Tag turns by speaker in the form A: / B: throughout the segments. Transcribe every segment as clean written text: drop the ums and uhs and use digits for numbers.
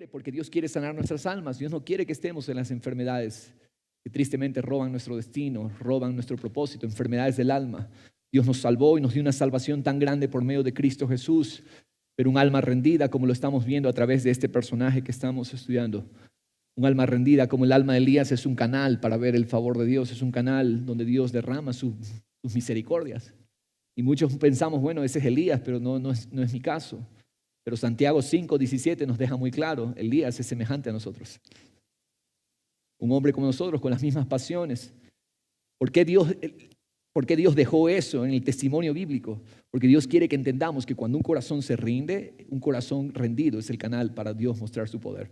A: Porque Dios quiere sanar nuestras almas. Dios no quiere que estemos en las enfermedades que tristemente roban nuestro destino, roban nuestro propósito, enfermedades del alma. Dios nos salvó y nos dio una salvación tan grande por medio de Cristo Jesús, pero un alma rendida, como lo estamos viendo a través de este personaje que estamos estudiando. Un alma rendida como el alma de Elías es un canal para ver el favor de Dios, es un canal donde Dios derrama sus misericordias. Y muchos pensamos, bueno, ese es Elías, pero no es mi caso. Pero Santiago 5:17 nos deja muy claro, Elías es semejante a nosotros. Un hombre como nosotros, con las mismas pasiones. ¿Por qué Dios dejó eso en el testimonio bíblico? Porque Dios quiere que entendamos que cuando un corazón se rinde, un corazón rendido es el canal para Dios mostrar su poder.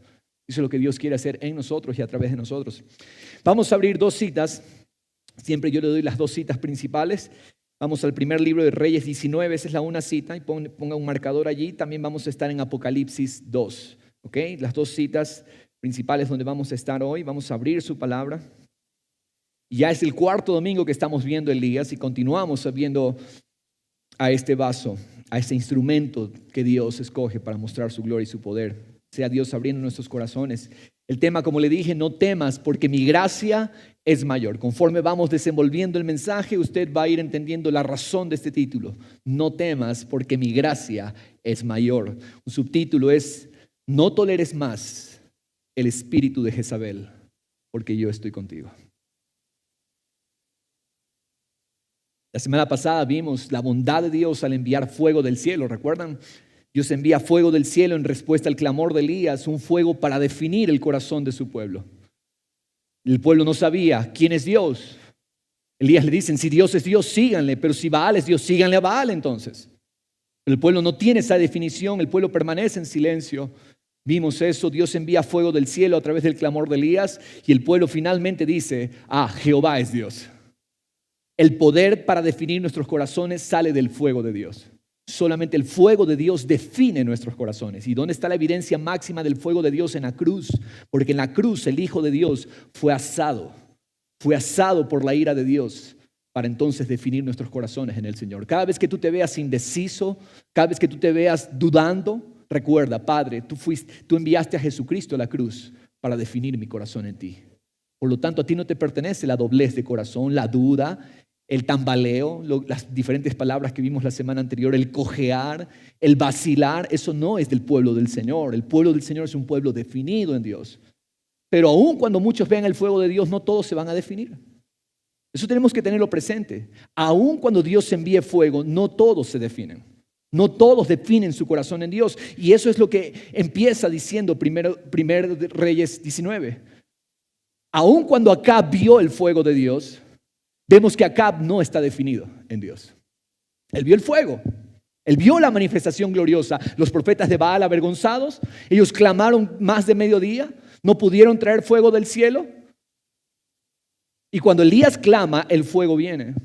A: Eso es lo que Dios quiere hacer en nosotros y a través de nosotros. Vamos a abrir dos citas. Siempre yo le doy las dos citas principales. Vamos al primer libro de Reyes 19, esa es la una cita, y ponga un marcador allí. También vamos a estar en Apocalipsis 2, ¿ok? Las dos citas principales donde vamos a estar hoy. Vamos a abrir su palabra. Ya es el cuarto domingo que estamos viendo Elías y continuamos viendo a este vaso, a este instrumento que Dios escoge para mostrar su gloria y su poder. Sea Dios abriendo nuestros corazones. El tema, como le dije, no temas porque mi gracia es mayor. Conforme vamos desenvolviendo el mensaje, usted va a ir entendiendo la razón de este título. No temas porque mi gracia es mayor. Un subtítulo es: no toleres más el espíritu de Jezabel, porque yo estoy contigo. La semana pasada vimos la bondad de Dios al enviar fuego del cielo, ¿recuerdan? Dios envía fuego del cielo en respuesta al clamor de Elías, un fuego para definir el corazón de su pueblo. El pueblo no sabía quién es Dios. Elías le dicen, si Dios es Dios, síganle, pero si Baal es Dios, síganle a Baal entonces. Pero el pueblo no tiene esa definición, el pueblo permanece en silencio. Vimos eso, Dios envía fuego del cielo a través del clamor de Elías y el pueblo finalmente dice, Jehová es Dios. El poder para definir nuestros corazones sale del fuego de Dios. Solamente el fuego de Dios define nuestros corazones. ¿Y dónde está la evidencia máxima del fuego de Dios? En la cruz. Porque en la cruz el Hijo de Dios fue asado por la ira de Dios para entonces definir nuestros corazones en el Señor. Cada vez que tú te veas indeciso, cada vez que tú te veas dudando, recuerda, Padre, tú enviaste a Jesucristo a la cruz para definir mi corazón en ti. Por lo tanto, a ti no te pertenece la doblez de corazón, la duda, el tambaleo, las diferentes palabras que vimos la semana anterior, el cojear, el vacilar. Eso no es del pueblo del Señor. El pueblo del Señor es un pueblo definido en Dios. Pero aun cuando muchos vean el fuego de Dios, no todos se van a definir. Eso tenemos que tenerlo presente. Aun cuando Dios envíe fuego, no todos se definen. No todos definen su corazón en Dios. Y eso es lo que empieza diciendo primero Reyes 19. Aun cuando Acab vio el fuego de Dios, vemos que Acab no está definido en Dios. Él vio el fuego. Él vio la manifestación gloriosa. Los profetas de Baal avergonzados, ellos clamaron más de mediodía, no pudieron traer fuego del cielo. Y cuando Elías clama, el fuego viene.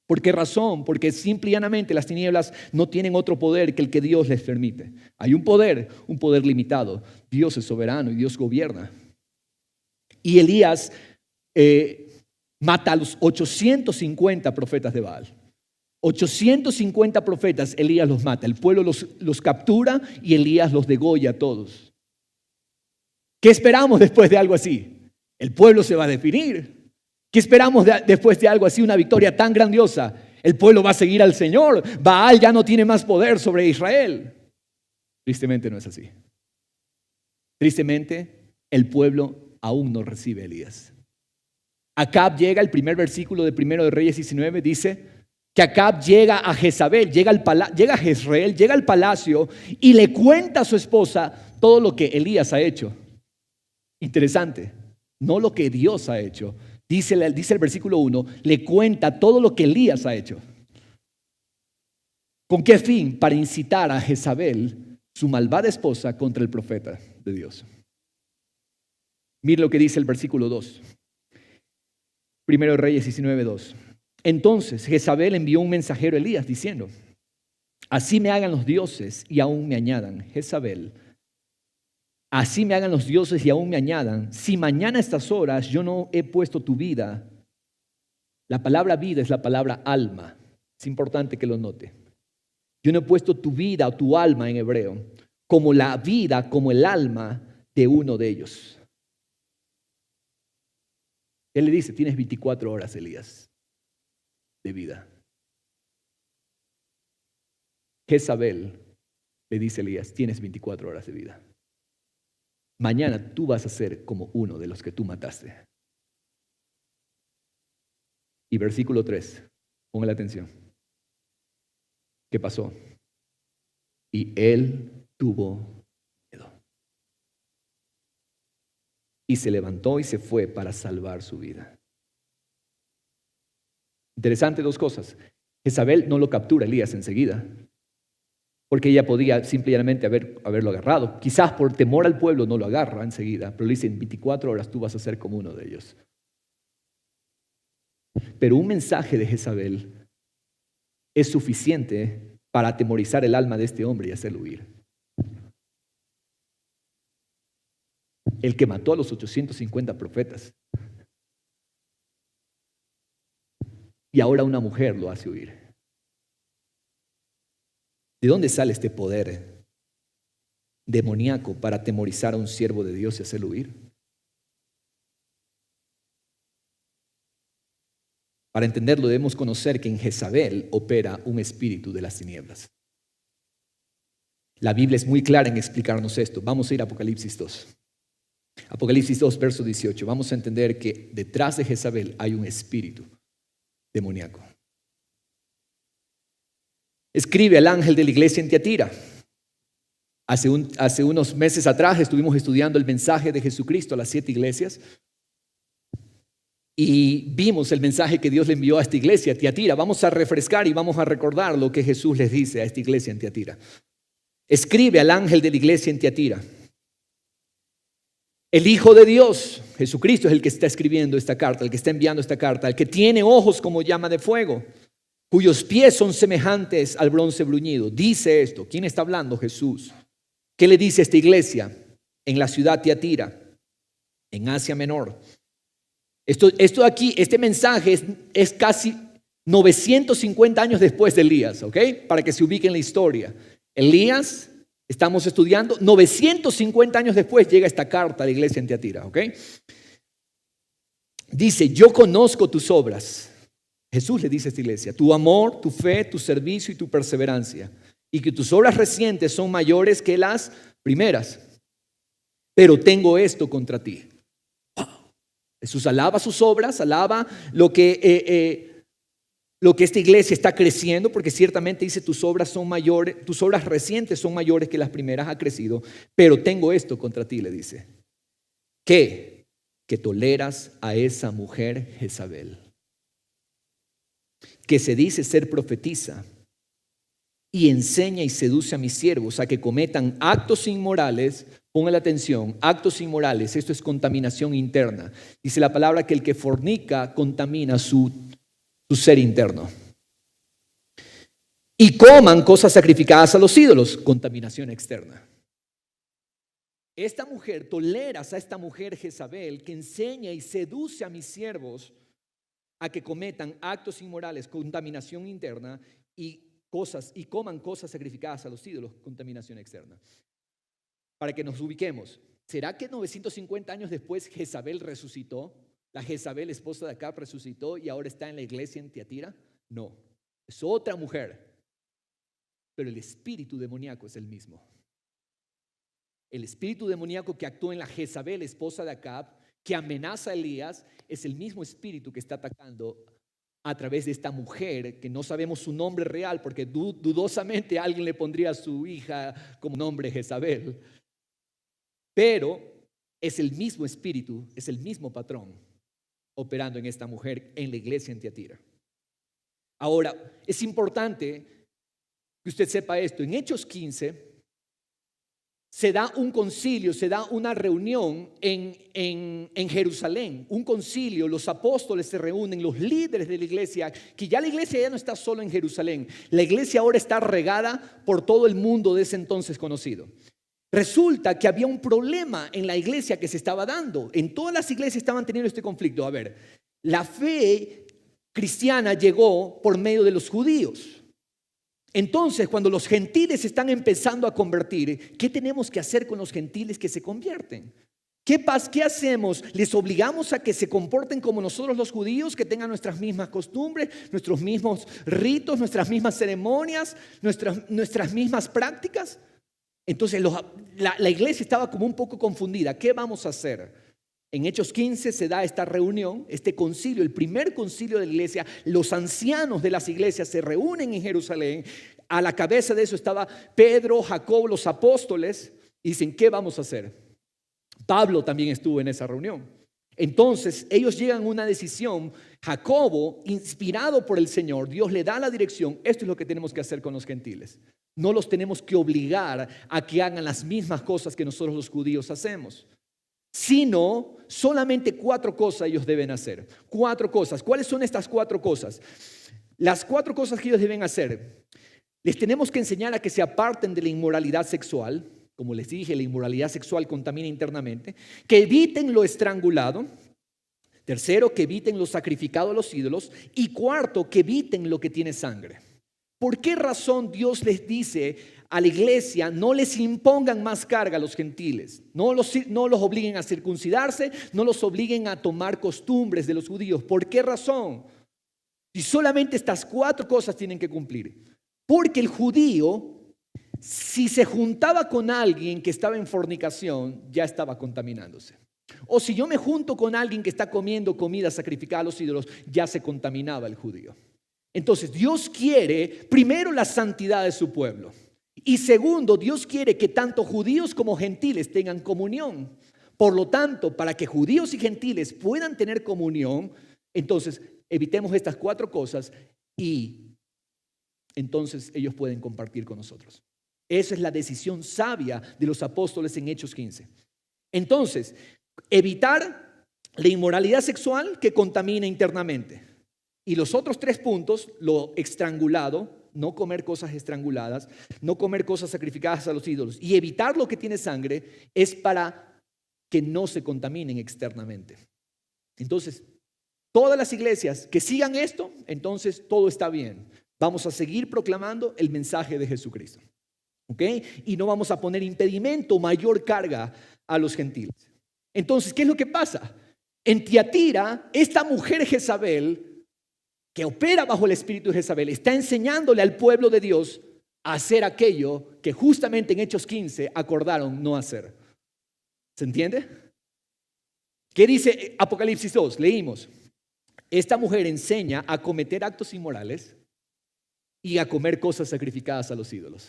A: ¿Por qué razón? Porque simple y llanamente las tinieblas no tienen otro poder que el que Dios les permite. Hay un poder limitado. Dios es soberano y Dios gobierna. Y Elías mata a los 850 profetas de Baal. 850 profetas, Elías los mata. El pueblo los captura y Elías los degolla a todos. ¿Qué esperamos después de algo así? El pueblo se va a definir. ¿Qué esperamos después de algo así? Una victoria tan grandiosa. El pueblo va a seguir al Señor. Baal ya no tiene más poder sobre Israel. Tristemente no es así. Tristemente, el pueblo aún no recibe a Elías. Acab llega, el primer versículo de 1 de Reyes 19 dice que Acab llega a Jezabel, llega a Jezreel, llega al palacio y le cuenta a su esposa todo lo que Elías ha hecho. Interesante, no lo que Dios ha hecho. Dice el versículo 1, le cuenta todo lo que Elías ha hecho. ¿Con qué fin? Para incitar a Jezabel, su malvada esposa, contra el profeta de Dios. Mire lo que dice el versículo 2. 1 Reyes 19:2. Entonces Jezabel envió un mensajero a Elías diciendo, así me hagan los dioses y aún me añadan. Jezabel, así me hagan los dioses y aún me añadan. Si mañana a estas horas yo no he puesto tu vida. La palabra vida es la palabra alma. Es importante que lo note. Yo no he puesto tu vida o tu alma en hebreo como la vida, como el alma de uno de ellos. Él le dice, tienes 24 horas, Elías, de vida. Jezabel le dice a Elías, tienes 24 horas de vida. Mañana tú vas a ser como uno de los que tú mataste. Y versículo 3, pongan la atención. ¿Qué pasó? Y él tuvo miedo. Y se levantó y se fue para salvar su vida. Interesante dos cosas. Jezabel no lo captura Elías enseguida, porque ella podía simplemente haberlo agarrado. Quizás por temor al pueblo no lo agarra enseguida, pero le dice, en 24 horas tú vas a ser como uno de ellos. Pero un mensaje de Jezabel es suficiente para atemorizar el alma de este hombre y hacerlo huir. El que mató a los 850 profetas. Y ahora una mujer lo hace huir. ¿De dónde sale este poder demoníaco para atemorizar a un siervo de Dios y hacerlo huir? Para entenderlo debemos conocer que en Jezabel opera un espíritu de las tinieblas. La Biblia es muy clara en explicarnos esto. Vamos a ir a Apocalipsis 2. Apocalipsis 2, verso 18. Vamos a entender que detrás de Jezabel hay un espíritu demoníaco. Escribe al ángel de la iglesia en Tiatira. Hace unos meses atrás estuvimos estudiando el mensaje de Jesucristo a las 7 iglesias y vimos el mensaje que Dios le envió a esta iglesia, Tiatira. Vamos a refrescar y vamos a recordar lo que Jesús les dice a esta iglesia en Tiatira. Escribe al ángel de la iglesia en Tiatira. El Hijo de Dios, Jesucristo, es el que está escribiendo esta carta, el que está enviando esta carta, el que tiene ojos como llama de fuego, cuyos pies son semejantes al bronce bruñido. Dice esto. ¿Quién está hablando? Jesús. ¿Qué le dice a esta iglesia en la ciudad Tiatira, en Asia Menor? Esto aquí, este mensaje es casi 950 años después de Elías, ¿ok? Para que se ubique en la historia. Elías, estamos estudiando, 950 años después llega esta carta a la iglesia en Tiatira, ¿ok? Dice, yo conozco tus obras. Jesús le dice a esta iglesia, tu amor, tu fe, tu servicio y tu perseverancia, y que tus obras recientes son mayores que las primeras. Pero tengo esto contra ti. Jesús alaba sus obras, alaba lo que esta iglesia está creciendo, porque ciertamente dice tus obras son mayores, tus obras recientes son mayores que las primeras, ha crecido, pero tengo esto contra ti, le dice. ¿Qué? Que toleras a esa mujer Jezabel, que se dice ser profetisa y enseña y seduce a mis siervos a que cometan actos inmorales. Pongan la atención, actos inmorales, esto es contaminación interna. Dice la palabra que el que fornica contamina su ser interno. Y coman cosas sacrificadas a los ídolos, contaminación externa. Esta mujer, toleras a esta mujer Jezabel que enseña y seduce a mis siervos a que cometan actos inmorales, contaminación interna, y coman cosas sacrificadas a los ídolos, contaminación externa. Para que nos ubiquemos, ¿será que 950 años después Jezabel resucitó? La Jezabel, esposa de Acab, resucitó y ahora está en la iglesia en Tiatira. No, es otra mujer, pero el espíritu demoníaco es el mismo. El espíritu demoníaco que actuó en la Jezabel, esposa de Acab, que amenaza a Elías, es el mismo espíritu que está atacando a través de esta mujer, que no sabemos su nombre real, porque dudosamente alguien le pondría a su hija como nombre Jezabel. Pero es el mismo espíritu, es el mismo patrón operando en esta mujer en la iglesia en Tiatira. Ahora, es importante que usted sepa esto. En Hechos 15 se da un concilio, se da una reunión en Jerusalén, un concilio, los apóstoles se reúnen, los líderes de la iglesia, que ya la iglesia ya no está solo en Jerusalén, la iglesia ahora está regada por todo el mundo de ese entonces conocido. Resulta que había un problema en la iglesia que se estaba dando. En todas las iglesias estaban teniendo este conflicto. A ver, la fe cristiana llegó por medio de los judíos. Entonces, cuando los gentiles están empezando a convertir, ¿qué tenemos que hacer con los gentiles que se convierten? ¿Qué hacemos? ¿Les obligamos a que se comporten como nosotros los judíos, que tengan nuestras mismas costumbres, nuestros mismos ritos, nuestras mismas ceremonias, nuestras mismas prácticas? Entonces la iglesia estaba como un poco confundida. ¿Qué vamos a hacer? En Hechos 15 se da esta reunión, este concilio, el primer concilio de la iglesia. Los ancianos de las iglesias se reúnen en Jerusalén. A la cabeza de eso estaba Pedro, Jacobo, los apóstoles. Y dicen, ¿qué vamos a hacer? Pablo también estuvo en esa reunión. Entonces ellos llegan a una decisión. Jacobo, inspirado por el Señor, Dios le da la dirección. Esto es lo que tenemos que hacer con los gentiles. No los tenemos que obligar a que hagan las mismas cosas que nosotros los judíos hacemos, sino solamente 4 cosas ellos deben hacer. 4 cosas. ¿Cuáles son estas 4 cosas? Las 4 cosas que ellos deben hacer. Les tenemos que enseñar a que se aparten de la inmoralidad sexual. Como les dije, la inmoralidad sexual contamina internamente. Que eviten lo estrangulado. Tercero, que eviten lo sacrificado a los ídolos. Y cuarto, que eviten lo que tiene sangre. ¿Por qué razón Dios les dice a la iglesia, no les impongan más carga a los gentiles? No los obliguen a circuncidarse, no los obliguen a tomar costumbres de los judíos. ¿Por qué razón? Y solamente estas 4 cosas tienen que cumplir. Porque el judío, si se juntaba con alguien que estaba en fornicación, ya estaba contaminándose. O si yo me junto con alguien que está comiendo comida sacrificada a los ídolos, ya se contaminaba el judío. Entonces Dios quiere primero la santidad de su pueblo. Y segundo, Dios quiere que tanto judíos como gentiles tengan comunión. Por lo tanto, para que judíos y gentiles puedan tener comunión, entonces evitemos estas 4 cosas y entonces ellos pueden compartir con nosotros. Esa es la decisión sabia de los apóstoles en Hechos 15. Entonces, evitar la inmoralidad sexual que contamina internamente. Y los otros 3 puntos, lo estrangulado, no comer cosas estranguladas, no comer cosas sacrificadas a los ídolos y evitar lo que tiene sangre, es para que no se contaminen externamente. Entonces, todas las iglesias que sigan esto, entonces todo está bien. Vamos a seguir proclamando el mensaje de Jesucristo. ¿Ok? Y no vamos a poner impedimento, mayor carga a los gentiles. Entonces, ¿qué es lo que pasa? En Tiatira, esta mujer Jezabel, que opera bajo el espíritu de Jezabel, está enseñándole al pueblo de Dios a hacer aquello que justamente en Hechos 15 acordaron no hacer. ¿Se entiende? ¿Qué dice Apocalipsis 2? Leímos. Esta mujer enseña a cometer actos inmorales y a comer cosas sacrificadas a los ídolos.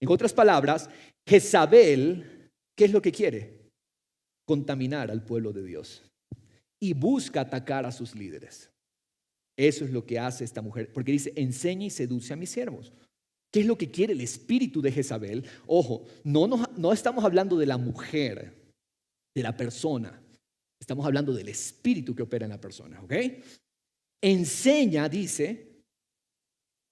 A: En otras palabras, Jezabel, ¿qué es lo que quiere? Contaminar al pueblo de Dios y busca atacar a sus líderes. Eso es lo que hace esta mujer, porque dice, enseña y seduce a mis siervos. ¿Qué es lo que quiere el espíritu de Jezabel? Ojo, no estamos hablando de la mujer, de la persona. Estamos hablando del espíritu que opera en la persona, ¿ok? Enseña, dice,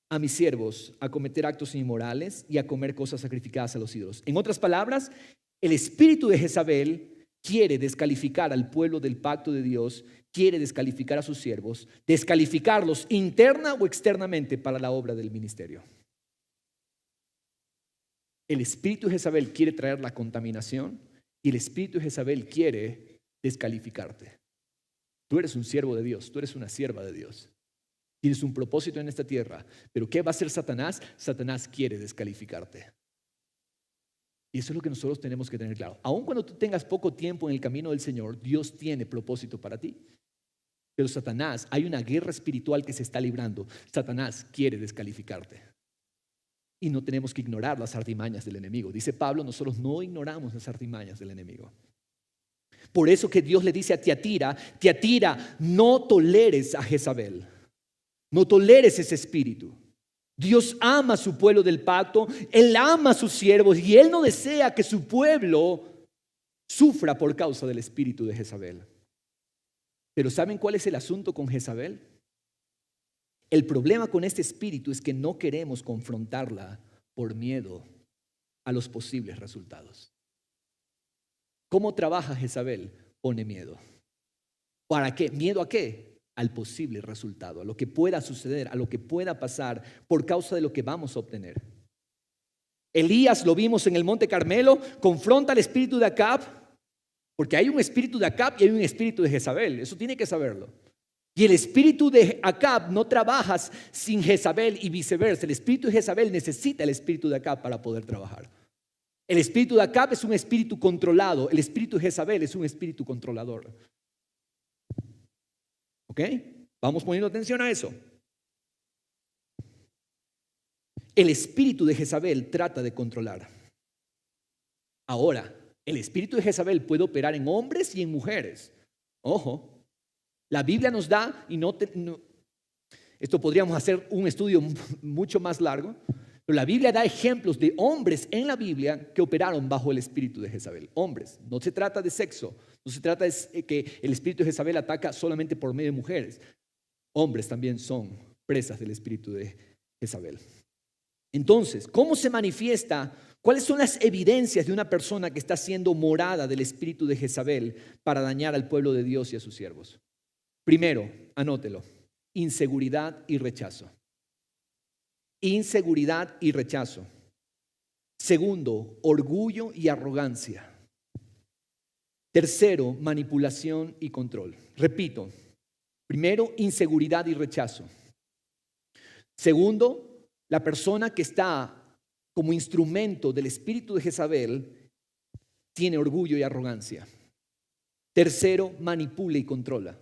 A: a mis siervos a cometer actos inmorales y a comer cosas sacrificadas a los ídolos. En otras palabras, el espíritu de Jezabel quiere descalificar al pueblo del pacto de Dios, quiere descalificar a sus siervos, descalificarlos interna o externamente para la obra del ministerio. El espíritu de Jezabel quiere traer la contaminación y el espíritu de Jezabel quiere descalificarte. Tú eres un siervo de Dios, tú eres una sierva de Dios. Tienes un propósito en esta tierra, pero ¿qué va a hacer Satanás? Satanás quiere descalificarte. Y eso es lo que nosotros tenemos que tener claro. Aun cuando tú tengas poco tiempo en el camino del Señor, Dios tiene propósito para ti. Pero Satanás, hay una guerra espiritual que se está librando. Satanás quiere descalificarte. Y no tenemos que ignorar las artimañas del enemigo. Dice Pablo, nosotros no ignoramos las artimañas del enemigo. Por eso que Dios le dice a Tiatira, Tiatira, no toleres a Jezabel. No toleres ese espíritu. Dios ama a su pueblo del pacto, Él ama a sus siervos y Él no desea que su pueblo sufra por causa del espíritu de Jezabel. Pero ¿saben cuál es el asunto con Jezabel? El problema con este espíritu es que no queremos confrontarla por miedo a los posibles resultados. ¿Cómo trabaja Jezabel? Pone miedo. ¿Para qué? ¿Miedo a qué? al posible resultado, a lo que pueda suceder, a lo que pueda pasar por causa de lo que vamos a obtener. Elías, lo vimos en el Monte Carmelo, confronta al espíritu de Acab, porque hay un espíritu de Acab y hay un espíritu de Jezabel, eso tiene que saberlo. Y el espíritu de Acab no trabaja sin Jezabel y viceversa. El espíritu de Jezabel necesita el espíritu de Acab para poder trabajar. El espíritu de Acab es un espíritu controlado, el espíritu de Jezabel es un espíritu controlador. ¿Ok? Vamos poniendo atención a eso. El espíritu de Jezabel trata de controlar. Ahora, el espíritu de Jezabel puede operar en hombres y en mujeres. Ojo. La Biblia nos da, esto podríamos hacer un estudio mucho más largo, pero la Biblia da ejemplos de hombres en la Biblia que operaron bajo el espíritu de Jezabel. Hombres, no se trata de sexo, no se trata de que el espíritu de Jezabel ataca solamente por medio de mujeres. Hombres también son presas del espíritu de Jezabel. Entonces, ¿cómo se manifiesta? ¿Cuáles son las evidencias de una persona que está siendo morada del espíritu de Jezabel para dañar al pueblo de Dios y a sus siervos? Primero, anótelo, inseguridad y rechazo. Inseguridad y rechazo. Segundo, orgullo y arrogancia. Tercero, manipulación y control. Repito, primero, inseguridad y rechazo. Segundo, la persona que está como instrumento del espíritu de Jezabel tiene orgullo y arrogancia. Tercero, manipula y controla.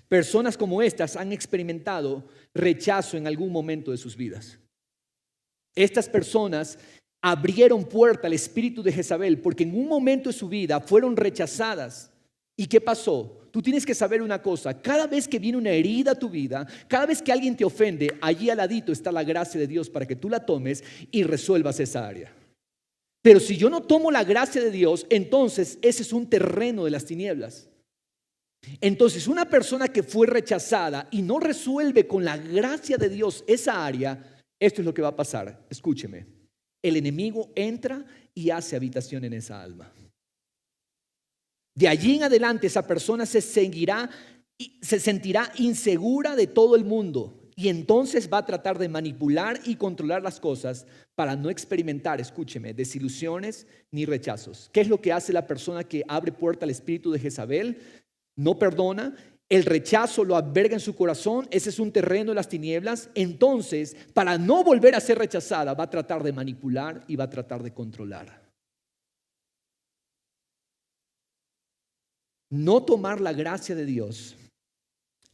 A: Personas como estas han experimentado rechazo en algún momento de sus vidas. Estas personas abrieron puerta al espíritu de Jezabel porque en un momento de su vida fueron rechazadas. ¿Y qué pasó? Tú tienes que saber una cosa, cada vez que viene una herida a tu vida, cada vez que alguien te ofende, allí al ladito está la gracia de Dios para que tú la tomes y resuelvas esa área. Pero si yo no tomo la gracia de Dios, entonces ese es un terreno de las tinieblas. Entonces, una persona que fue rechazada y no resuelve con la gracia de Dios esa área, esto es lo que va a pasar. Escúcheme, el enemigo entra y hace habitación en esa alma. De allí en adelante esa persona se sentirá insegura de todo el mundo y entonces va a tratar de manipular y controlar las cosas para no experimentar, escúcheme, desilusiones ni rechazos. ¿Qué es lo que hace la persona que abre puerta al espíritu de Jezabel? No perdona, el rechazo lo alberga en su corazón, ese es un terreno de las tinieblas. Entonces, para no volver a ser rechazada, va a tratar de manipular y va a tratar de controlar. No tomar la gracia de Dios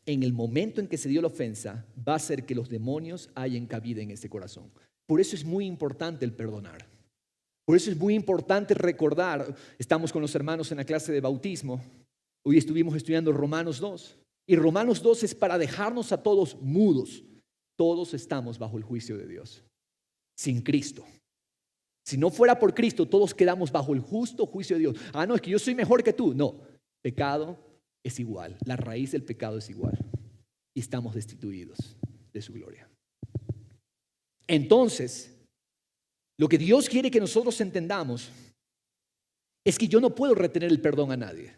A: en el momento en que se dio la ofensa va a hacer que los demonios hayan cabida en ese corazón. Por eso es muy importante el perdonar. Por eso es muy importante recordar, estamos con los hermanos en la clase de bautismo. Hoy estuvimos estudiando Romanos 2 y Romanos 2 es para dejarnos a todos mudos. Todos estamos bajo el juicio de Dios, sin Cristo. Si no fuera por Cristo, todos quedamos bajo el justo juicio de Dios. No, es que yo soy mejor que tú. No, pecado es igual, la raíz del pecado es igual y estamos destituidos de su gloria. Entonces, lo que Dios quiere que nosotros entendamos es que yo no puedo retener el perdón a nadie.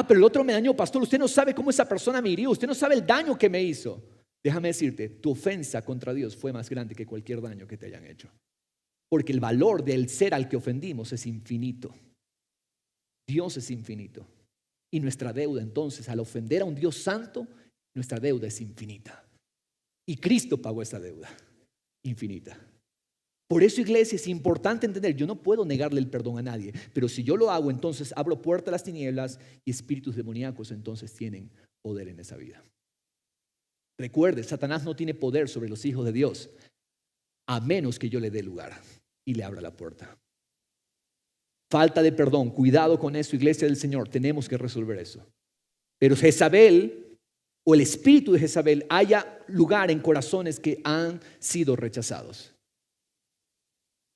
A: Pero el otro me dañó, pastor, usted no sabe cómo esa persona me hirió, usted no sabe el daño que me hizo. Déjame decirte, tu ofensa contra Dios fue más grande que cualquier daño que te hayan hecho. Porque el valor del ser al que ofendimos es infinito. Dios es infinito. Y nuestra deuda entonces, al ofender a un Dios santo, nuestra deuda es infinita. Y Cristo pagó esa deuda infinita. Por eso, iglesia, es importante entender, yo no puedo negarle el perdón a nadie, pero si yo lo hago, entonces abro puerta a las tinieblas y espíritus demoníacos entonces tienen poder en esa vida. Recuerde, Satanás no tiene poder sobre los hijos de Dios, a menos que yo le dé lugar y le abra la puerta. Falta de perdón, cuidado con eso, iglesia del Señor, tenemos que resolver eso. Pero Jezabel o el espíritu de Jezabel haya lugar en corazones que han sido rechazados.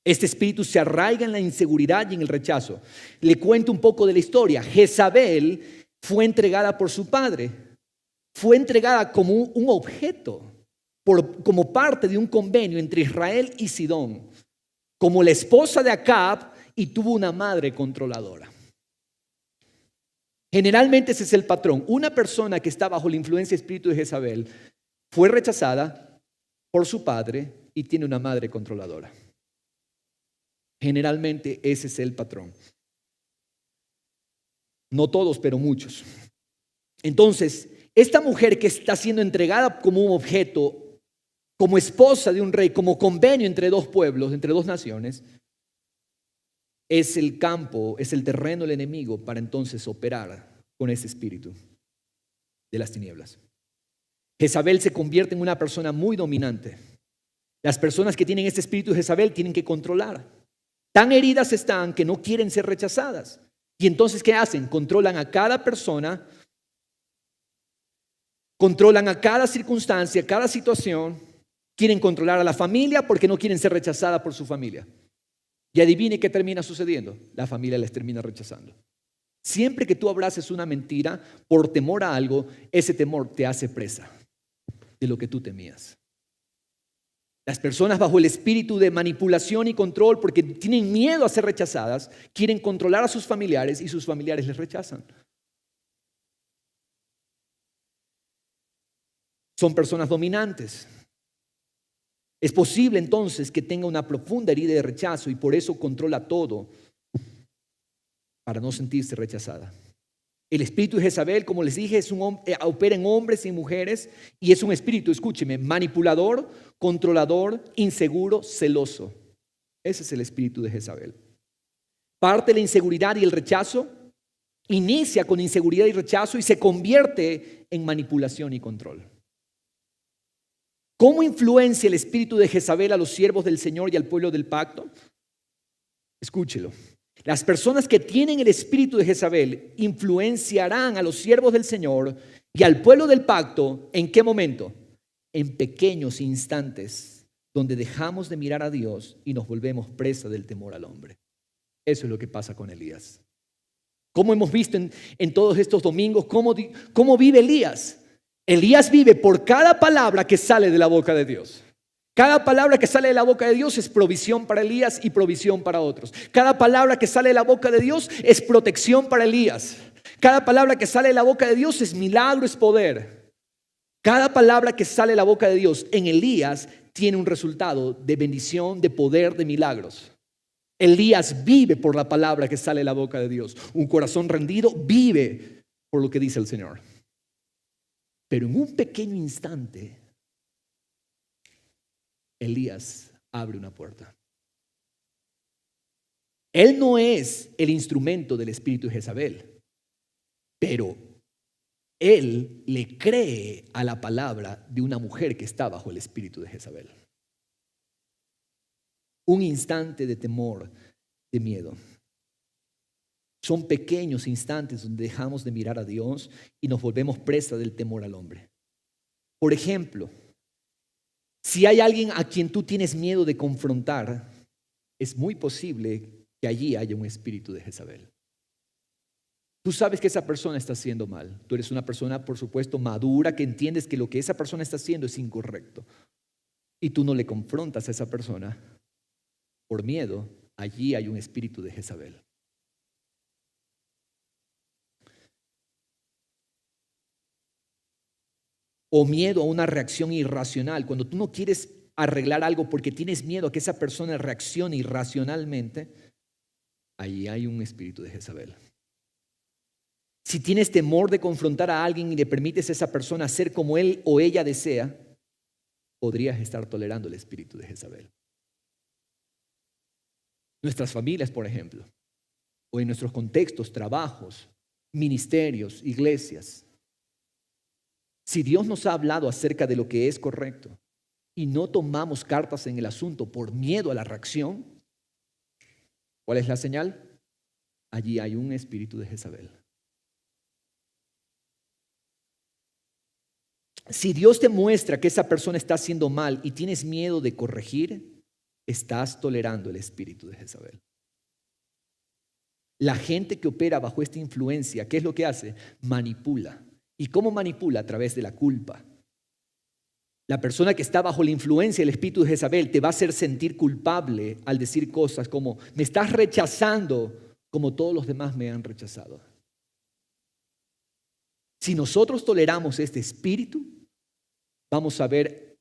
A: Este espíritu se arraiga en la inseguridad y en el rechazo. Le cuento un poco de la historia. Jezabel fue entregada por su padre. Fue entregada como un objeto, como parte de un convenio entre Israel y Sidón, como la esposa de Acab, y tuvo una madre controladora. Generalmente ese es el patrón. Una persona que está bajo la influencia del espíritu de Jezabel fue rechazada por su padre y tiene una madre controladora. Generalmente ese es el patrón. No todos, pero muchos. Entonces, esta mujer que está siendo entregada como un objeto, como esposa de un rey, como convenio entre dos pueblos, entre dos naciones, es el campo, es el terreno del enemigo para entonces operar con ese espíritu de las tinieblas. Jezabel se convierte en una persona muy dominante. Las personas que tienen este espíritu de Jezabel tienen que controlar. Tan heridas están que no quieren ser rechazadas. Y entonces, ¿qué hacen? Controlan a cada persona, controlan a cada circunstancia, cada situación. Quieren controlar a la familia porque no quieren ser rechazada por su familia. Y adivine qué termina sucediendo. La familia les termina rechazando. Siempre que tú abraces una mentira por temor a algo, ese temor te hace presa de lo que tú temías. Las personas bajo el espíritu de manipulación y control, porque tienen miedo a ser rechazadas, quieren controlar a sus familiares y sus familiares les rechazan. Son personas dominantes. Es posible entonces que tenga una profunda herida de rechazo y por eso controla todo para no sentirse rechazada. El espíritu de Jezabel, como les dije, opera en hombres y mujeres y es un espíritu, escúcheme, manipulador, controlador, inseguro, celoso. Ese es el espíritu de Jezabel. Parte de la inseguridad y el rechazo, inicia con inseguridad y rechazo y se convierte en manipulación y control. ¿Cómo influencia el espíritu de Jezabel a los siervos del Señor y al pueblo del pacto? Escúchelo. Las personas que tienen el espíritu de Jezabel influenciarán a los siervos del Señor y al pueblo del pacto. ¿En qué momento? En pequeños instantes donde dejamos de mirar a Dios y nos volvemos presa del temor al hombre. Eso es lo que pasa con Elías. Como hemos visto en todos estos domingos, cómo vive Elías. Elías vive por cada palabra que sale de la boca de Dios. Cada palabra que sale de la boca de Dios es provisión para Elías y provisión para otros. Cada palabra que sale de la boca de Dios es protección para Elías. Cada palabra que sale de la boca de Dios es milagro, es poder. Cada palabra que sale de la boca de Dios en Elías tiene un resultado de bendición, de poder, de milagros. Elías vive por la palabra que sale de la boca de Dios. Un corazón rendido vive por lo que dice el Señor. Pero en un pequeño instante, Elías abre una puerta. Él no es el instrumento del espíritu de Jezabel, pero él le cree a la palabra de una mujer que está bajo el espíritu de Jezabel. Un instante de temor, de miedo. Son pequeños instantes donde dejamos de mirar a Dios y nos volvemos presa del temor al hombre. Por ejemplo, si hay alguien a quien tú tienes miedo de confrontar, es muy posible que allí haya un espíritu de Jezabel. Tú sabes que esa persona está haciendo mal. Tú eres una persona, por supuesto, madura, que entiendes que lo que esa persona está haciendo es incorrecto. Y tú no le confrontas a esa persona por miedo. Allí hay un espíritu de Jezabel. O miedo a una reacción irracional. Cuando tú no quieres arreglar algo porque tienes miedo a que esa persona reaccione irracionalmente, ahí hay un espíritu de Jezabel. Si tienes temor de confrontar a alguien y le permites a esa persona hacer como él o ella desea, podrías estar tolerando el espíritu de Jezabel. Nuestras familias, por ejemplo, o en nuestros contextos, trabajos, ministerios, iglesias. Si Dios nos ha hablado acerca de lo que es correcto y no tomamos cartas en el asunto por miedo a la reacción, ¿cuál es la señal? Allí hay un espíritu de Jezabel. Si Dios te muestra que esa persona está haciendo mal y tienes miedo de corregir, estás tolerando el espíritu de Jezabel. La gente que opera bajo esta influencia, ¿qué es lo que hace? Manipula. ¿Y cómo manipula? A través de la culpa. La persona que está bajo la influencia del espíritu de Jezabel te va a hacer sentir culpable al decir cosas como: me estás rechazando como todos los demás me han rechazado. Si nosotros toleramos este espíritu, vamos a ver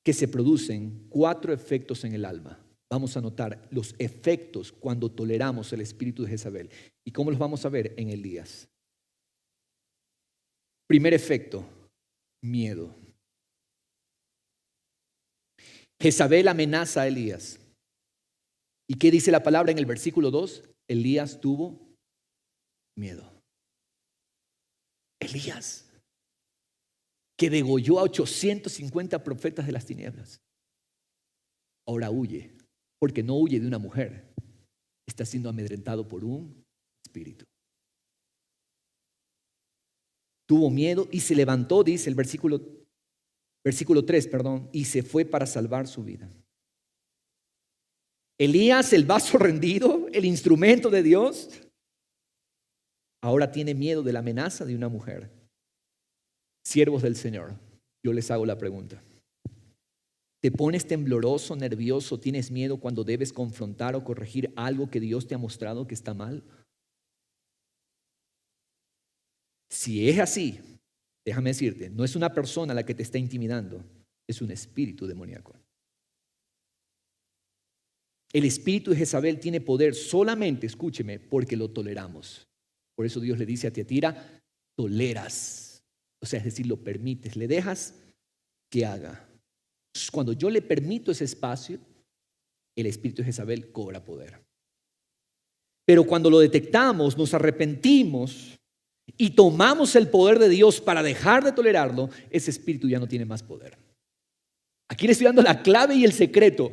A: que se producen 4 efectos en el alma. Vamos a notar los efectos cuando toleramos el espíritu de Jezabel. ¿Y cómo los vamos a ver? En Elías. Primer efecto, miedo. Jezabel amenaza a Elías. ¿Y qué dice la palabra en el versículo 2? Elías tuvo miedo. Elías, que degolló a 850 profetas de las tinieblas, ahora huye, porque no huye de una mujer, está siendo amedrentado por un espíritu. Tuvo miedo y se levantó, dice el versículo 3, y se fue para salvar su vida. Elías, el vaso rendido, el instrumento de Dios, ahora tiene miedo de la amenaza de una mujer. Siervos del Señor, yo les hago la pregunta. ¿Te pones tembloroso, nervioso, tienes miedo cuando debes confrontar o corregir algo que Dios te ha mostrado que está mal? Si es así, déjame decirte, no es una persona la que te está intimidando, es un espíritu demoníaco. El espíritu de Jezabel tiene poder solamente, escúcheme, porque lo toleramos. Por eso Dios le dice a Tiatira, toleras. O sea, es decir, lo permites, le dejas que haga. Cuando yo le permito ese espacio, el espíritu de Jezabel cobra poder. Pero cuando lo detectamos, nos arrepentimos y tomamos el poder de Dios para dejar de tolerarlo, ese espíritu ya no tiene más poder. Aquí le estoy dando la clave y el secreto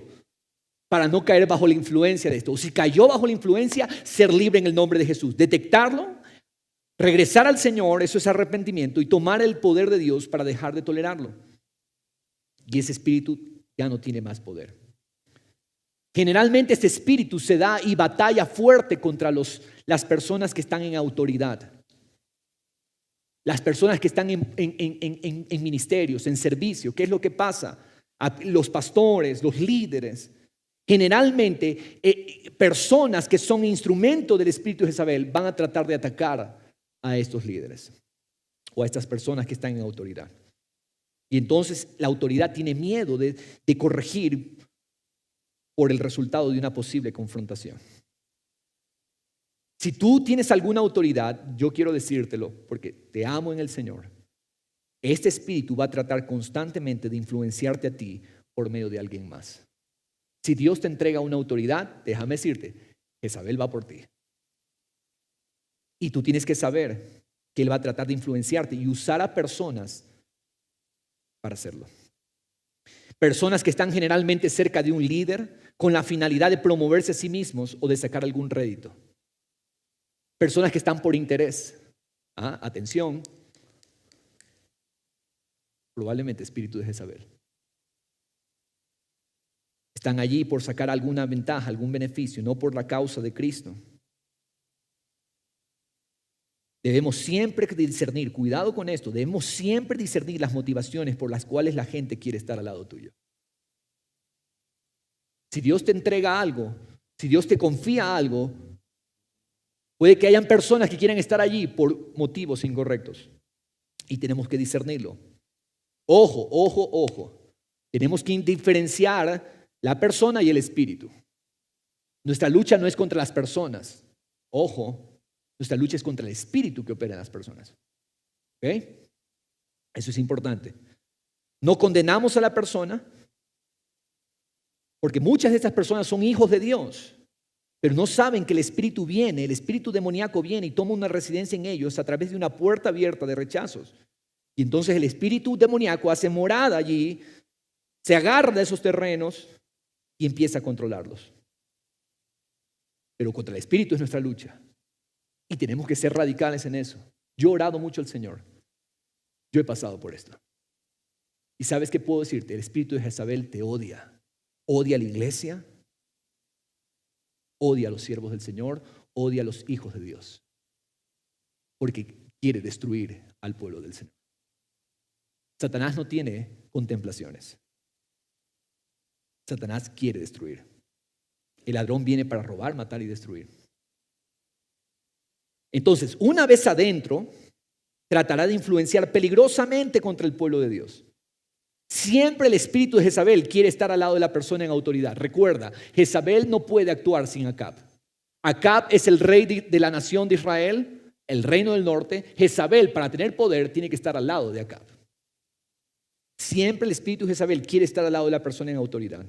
A: para no caer bajo la influencia de esto. O si cayó bajo la influencia, ser libre en el nombre de Jesús. Detectarlo, regresar al Señor, eso es arrepentimiento, y tomar el poder de Dios para dejar de tolerarlo. Y ese espíritu ya no tiene más poder. Generalmente este espíritu se da y batalla fuerte contra las personas que están en autoridad. Las personas que están en ministerios, en servicio. ¿Qué es lo que pasa? Los pastores, los líderes. Generalmente, personas que son instrumento del espíritu de Jezabel van a tratar de atacar a estos líderes o a estas personas que están en autoridad. Y entonces la autoridad tiene miedo de corregir por el resultado de una posible confrontación. Si tú tienes alguna autoridad, yo quiero decírtelo porque te amo en el Señor. Este espíritu va a tratar constantemente de influenciarte a ti por medio de alguien más. Si Dios te entrega una autoridad, déjame decirte, Jezabel va por ti. Y tú tienes que saber que Él va a tratar de influenciarte y usar a personas para hacerlo. Personas que están generalmente cerca de un líder con la finalidad de promoverse a sí mismos o de sacar algún rédito. Personas que están por interés. Atención. Probablemente espíritu de Jezabel. Están allí por sacar alguna ventaja, algún beneficio, no por la causa de Cristo. Debemos siempre discernir, cuidado con esto, debemos siempre discernir las motivaciones por las cuales la gente quiere estar al lado tuyo. Si Dios te entrega algo, si Dios te confía algo, puede que hayan personas que quieran estar allí por motivos incorrectos y tenemos que discernirlo. Ojo, ojo, ojo. Tenemos que diferenciar la persona y el espíritu. Nuestra lucha no es contra las personas. Ojo, nuestra lucha es contra el espíritu que opera en las personas. ¿Ok? Eso es importante. No condenamos a la persona, porque muchas de estas personas son hijos de Dios, pero no saben que el espíritu viene, el espíritu demoníaco viene y toma una residencia en ellos a través de una puerta abierta de rechazos. Y entonces el espíritu demoníaco hace morada allí, se agarra de esos terrenos y empieza a controlarlos. Pero contra el espíritu es nuestra lucha. Y tenemos que ser radicales en eso. Yo he orado mucho al Señor. Yo he pasado por esto. ¿Y sabes qué puedo decirte? El espíritu de Jezabel te odia. Odia a la iglesia. Odia a los siervos del Señor. Odia a los hijos de Dios. Porque quiere destruir al pueblo del Señor. Satanás no tiene contemplaciones. Satanás quiere destruir. El ladrón viene para robar, matar y destruir. Entonces, una vez adentro, tratará de influenciar peligrosamente contra el pueblo de Dios. Siempre el espíritu de Jezabel quiere estar al lado de la persona en autoridad. Recuerda, Jezabel no puede actuar sin Acab. Acab es el rey de la nación de Israel, el reino del norte. Jezabel, para tener poder, tiene que estar al lado de Acab. Siempre el espíritu de Jezabel quiere estar al lado de la persona en autoridad.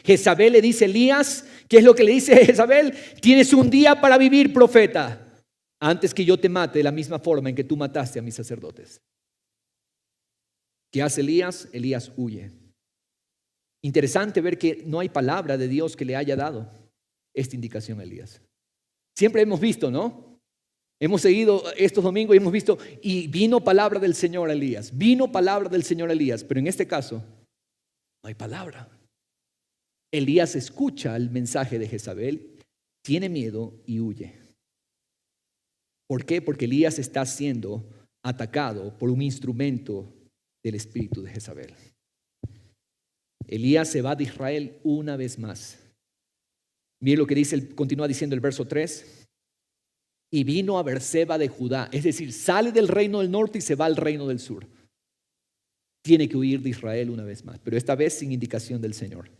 A: Jezabel le dice a Elías, ¿qué es lo que le dice Jezabel? Tienes un día para vivir, profeta, antes que yo te mate de la misma forma en que tú mataste a mis sacerdotes. ¿Qué hace Elías? Elías huye. Interesante ver que no hay palabra de Dios que le haya dado esta indicación a Elías. Siempre hemos visto, ¿no? Hemos seguido estos domingos y hemos visto, y vino palabra del Señor a Elías, vino palabra del Señor a Elías, pero en este caso no hay palabra. Elías escucha el mensaje de Jezabel, tiene miedo y huye. ¿Por qué? Porque Elías está siendo atacado por un instrumento del espíritu de Jezabel. Elías se va de Israel una vez más. Miren lo que dice, continúa diciendo el verso 3. Y vino a Beerseba de Judá, es decir, sale del reino del norte y se va al reino del sur. Tiene que huir de Israel una vez más, pero esta vez sin indicación del Señor.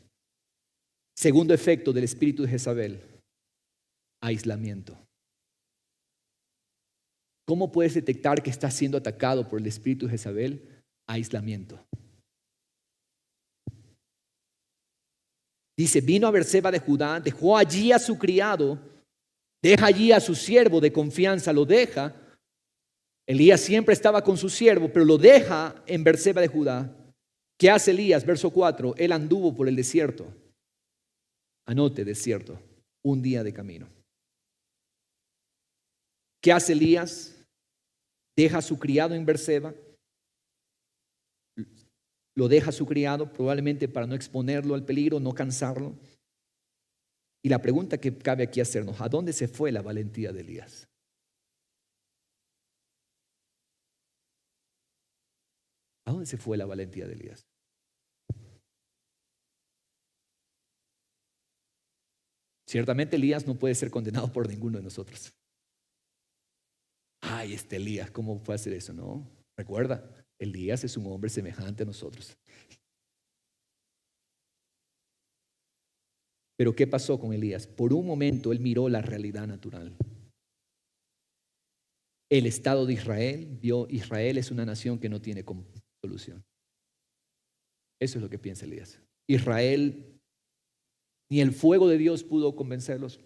A: Segundo efecto del espíritu de Jezabel, aislamiento. ¿Cómo puedes detectar que estás siendo atacado por el espíritu de Jezabel? Aislamiento. Dice, vino a Beerseba de Judá, dejó allí a su criado, deja allí a su siervo de confianza, lo deja. Elías siempre estaba con su siervo, pero lo deja en Beerseba de Judá. ¿Qué hace Elías? Verso 4, él anduvo por el desierto. Anote, desierto, un día de camino. ¿Qué hace Elías? Deja a su criado en Beerseba. Lo deja a su criado, probablemente para no exponerlo al peligro, no cansarlo. Y la pregunta que cabe aquí hacernos, ¿a dónde se fue la valentía de Elías? ¿A dónde se fue la valentía de Elías? Ciertamente Elías no puede ser condenado por ninguno de nosotros. Ay, este Elías, ¿cómo puede hacer eso? No, recuerda, Elías es un hombre semejante a nosotros. Pero ¿qué pasó con Elías? Por un momento él miró la realidad natural. El Estado de Israel vio, Israel es una nación que no tiene solución. Eso es lo que piensa Elías. Israel, ni el fuego de Dios pudo convencerlos.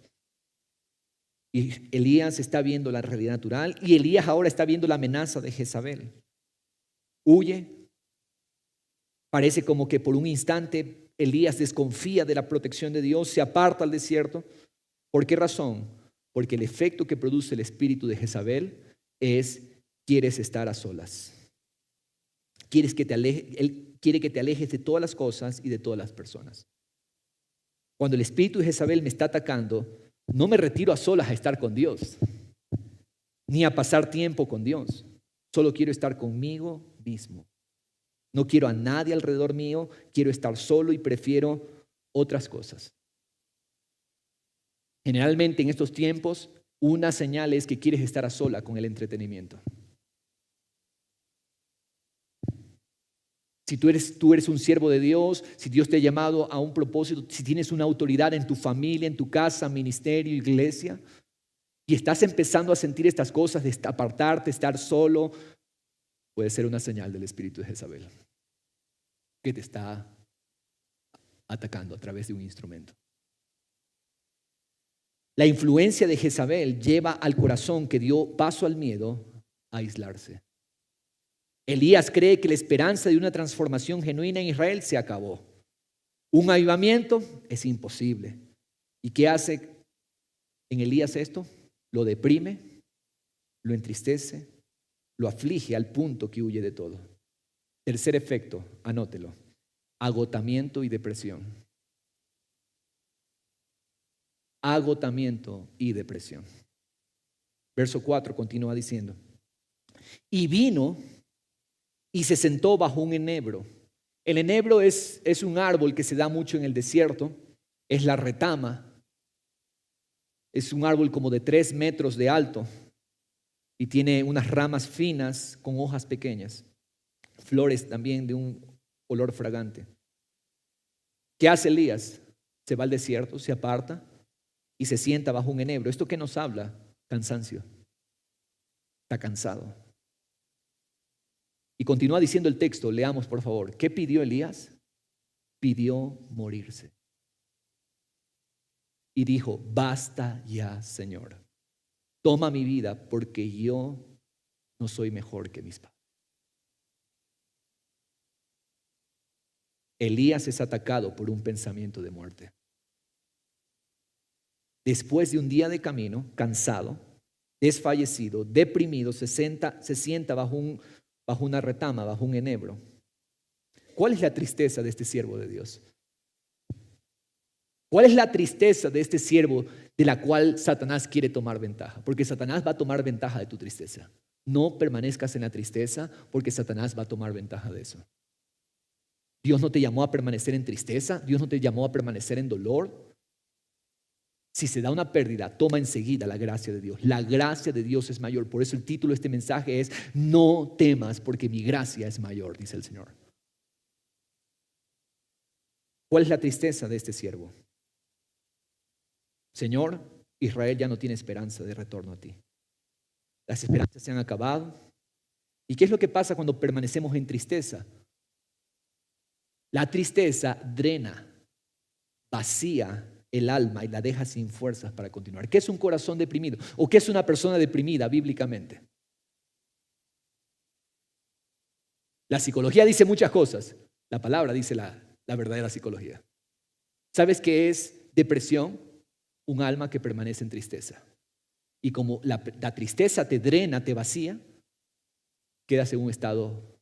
A: Y Elías está viendo la realidad natural y Elías ahora está viendo la amenaza de Jezabel. Huye. Parece como que por un instante Elías desconfía de la protección de Dios, se aparta al desierto. ¿Por qué razón? Porque el efecto que produce el espíritu de Jezabel es, quieres estar a solas. Quieres que te él quiere que te alejes de todas las cosas y de todas las personas. Cuando el espíritu de Jezabel me está atacando, no me retiro a solas a estar con Dios, ni a pasar tiempo con Dios. Solo quiero estar conmigo mismo. No quiero a nadie alrededor mío, quiero estar solo y prefiero otras cosas. Generalmente en estos tiempos, una señal es que quieres estar a sola con el entretenimiento. Si tú eres un siervo de Dios, si Dios te ha llamado a un propósito, si tienes una autoridad en tu familia, en tu casa, ministerio, iglesia, y estás empezando a sentir estas cosas de apartarte, estar solo, puede ser una señal del espíritu de Jezabel que te está atacando a través de un instrumento. La influencia de Jezabel lleva al corazón que dio paso al miedo a aislarse. Elías cree que la esperanza de una transformación genuina en Israel se acabó. Un avivamiento es imposible. ¿Y qué hace en Elías esto? Lo deprime, lo entristece, lo aflige al punto que huye de todo. Tercer efecto, anótelo: agotamiento y depresión. Agotamiento y depresión. Verso 4 continúa diciendo: y vino y se sentó bajo un enebro. El enebro es un árbol que se da mucho en el desierto, es la retama, es un árbol como de 3 metros de alto. y tiene unas ramas finas con hojas pequeñas, flores también de un olor fragante. ¿Qué hace Elías? Se va al desierto, se aparta y se sienta bajo un enebro. ¿Esto qué nos habla? Cansancio. Está cansado. Y continúa diciendo el texto, leamos por favor. ¿Qué pidió Elías? Pidió morirse. Y dijo, basta ya, Señor. Toma mi vida porque yo no soy mejor que mis padres. Elías es atacado por un pensamiento de muerte. Después de un día de camino, cansado, desfallecido, deprimido, se sienta bajo una retama, bajo un enebro. ¿Cuál es la tristeza de este siervo de Dios? ¿Cuál es la tristeza de este siervo de la cual Satanás quiere tomar ventaja? Porque Satanás va a tomar ventaja de tu tristeza. No permanezcas en la tristeza porque Satanás va a tomar ventaja de eso. Dios no te llamó a permanecer en tristeza, Dios no te llamó a permanecer en dolor. Si se da una pérdida, toma enseguida la gracia de Dios. La gracia de Dios es mayor. Por eso el título de este mensaje es: no temas porque mi gracia es mayor, dice el Señor. ¿Cuál es la tristeza de este siervo? Señor, Israel ya no tiene esperanza de retorno a ti. Las esperanzas se han acabado. ¿Y qué es lo que pasa cuando permanecemos en tristeza? La tristeza drena, vacía el alma y la deja sin fuerzas para continuar. ¿Qué es un corazón deprimido? ¿O qué es una persona deprimida bíblicamente? La psicología dice muchas cosas. La palabra dice la verdadera psicología. ¿Sabes qué es depresión? Un alma que permanece en tristeza. Y como la tristeza te drena, te vacía, quedas en un estado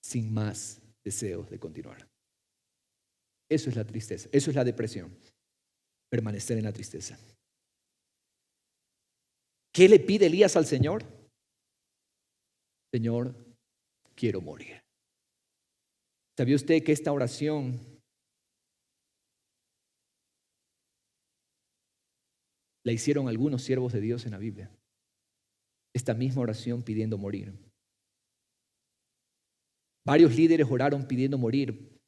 A: sin más deseos de continuar. Eso es la tristeza, eso es la depresión. Permanecer en la tristeza. ¿Qué le pide Elías al Señor? Señor, quiero morir. ¿Sabía usted que esta oración la hicieron algunos siervos de Dios en la Biblia? Esta misma oración pidiendo morir. Varios líderes oraron pidiendo morir.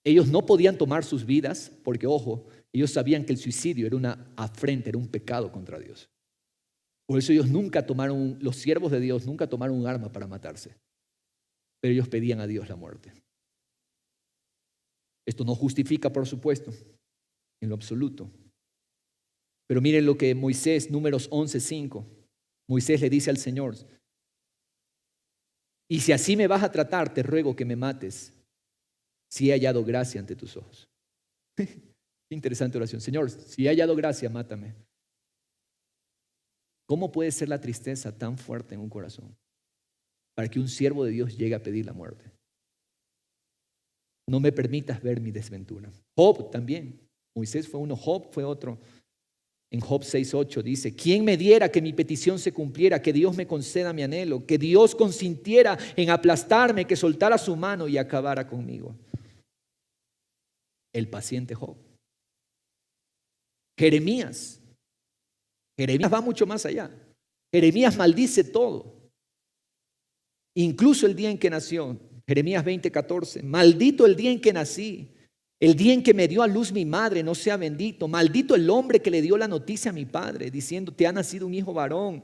A: Ellos no podían tomar sus vidas porque, ojo, ellos sabían que el suicidio era una afrenta, era un pecado contra Dios. Por eso ellos nunca tomaron, los siervos de Dios nunca tomaron un arma para matarse. Pero ellos pedían a Dios la muerte. Esto no justifica, por supuesto, en lo absoluto. Pero miren lo que Moisés, Números 11:5, Moisés le dice al Señor: y si así me vas a tratar, te ruego que me mates, si he hallado gracia ante tus ojos. Interesante oración. Señor, si he hallado gracia, mátame. ¿Cómo puede ser la tristeza tan fuerte en un corazón para que un siervo de Dios llegue a pedir la muerte? No me permitas ver mi desventura. Job también. Moisés fue uno, Job fue otro. En Job 6:8 dice: ¿quién me diera que mi petición se cumpliera, que Dios me conceda mi anhelo, que Dios consintiera en aplastarme, que soltara su mano y acabara conmigo? El paciente Job. Jeremías va mucho más allá. Jeremías maldice todo, incluso el día en que nació. Jeremías 20:14: maldito el día en que nací, el día en que me dio a luz mi madre, no sea bendito. Maldito el hombre que le dio la noticia a mi padre, diciendo: te ha nacido un hijo varón,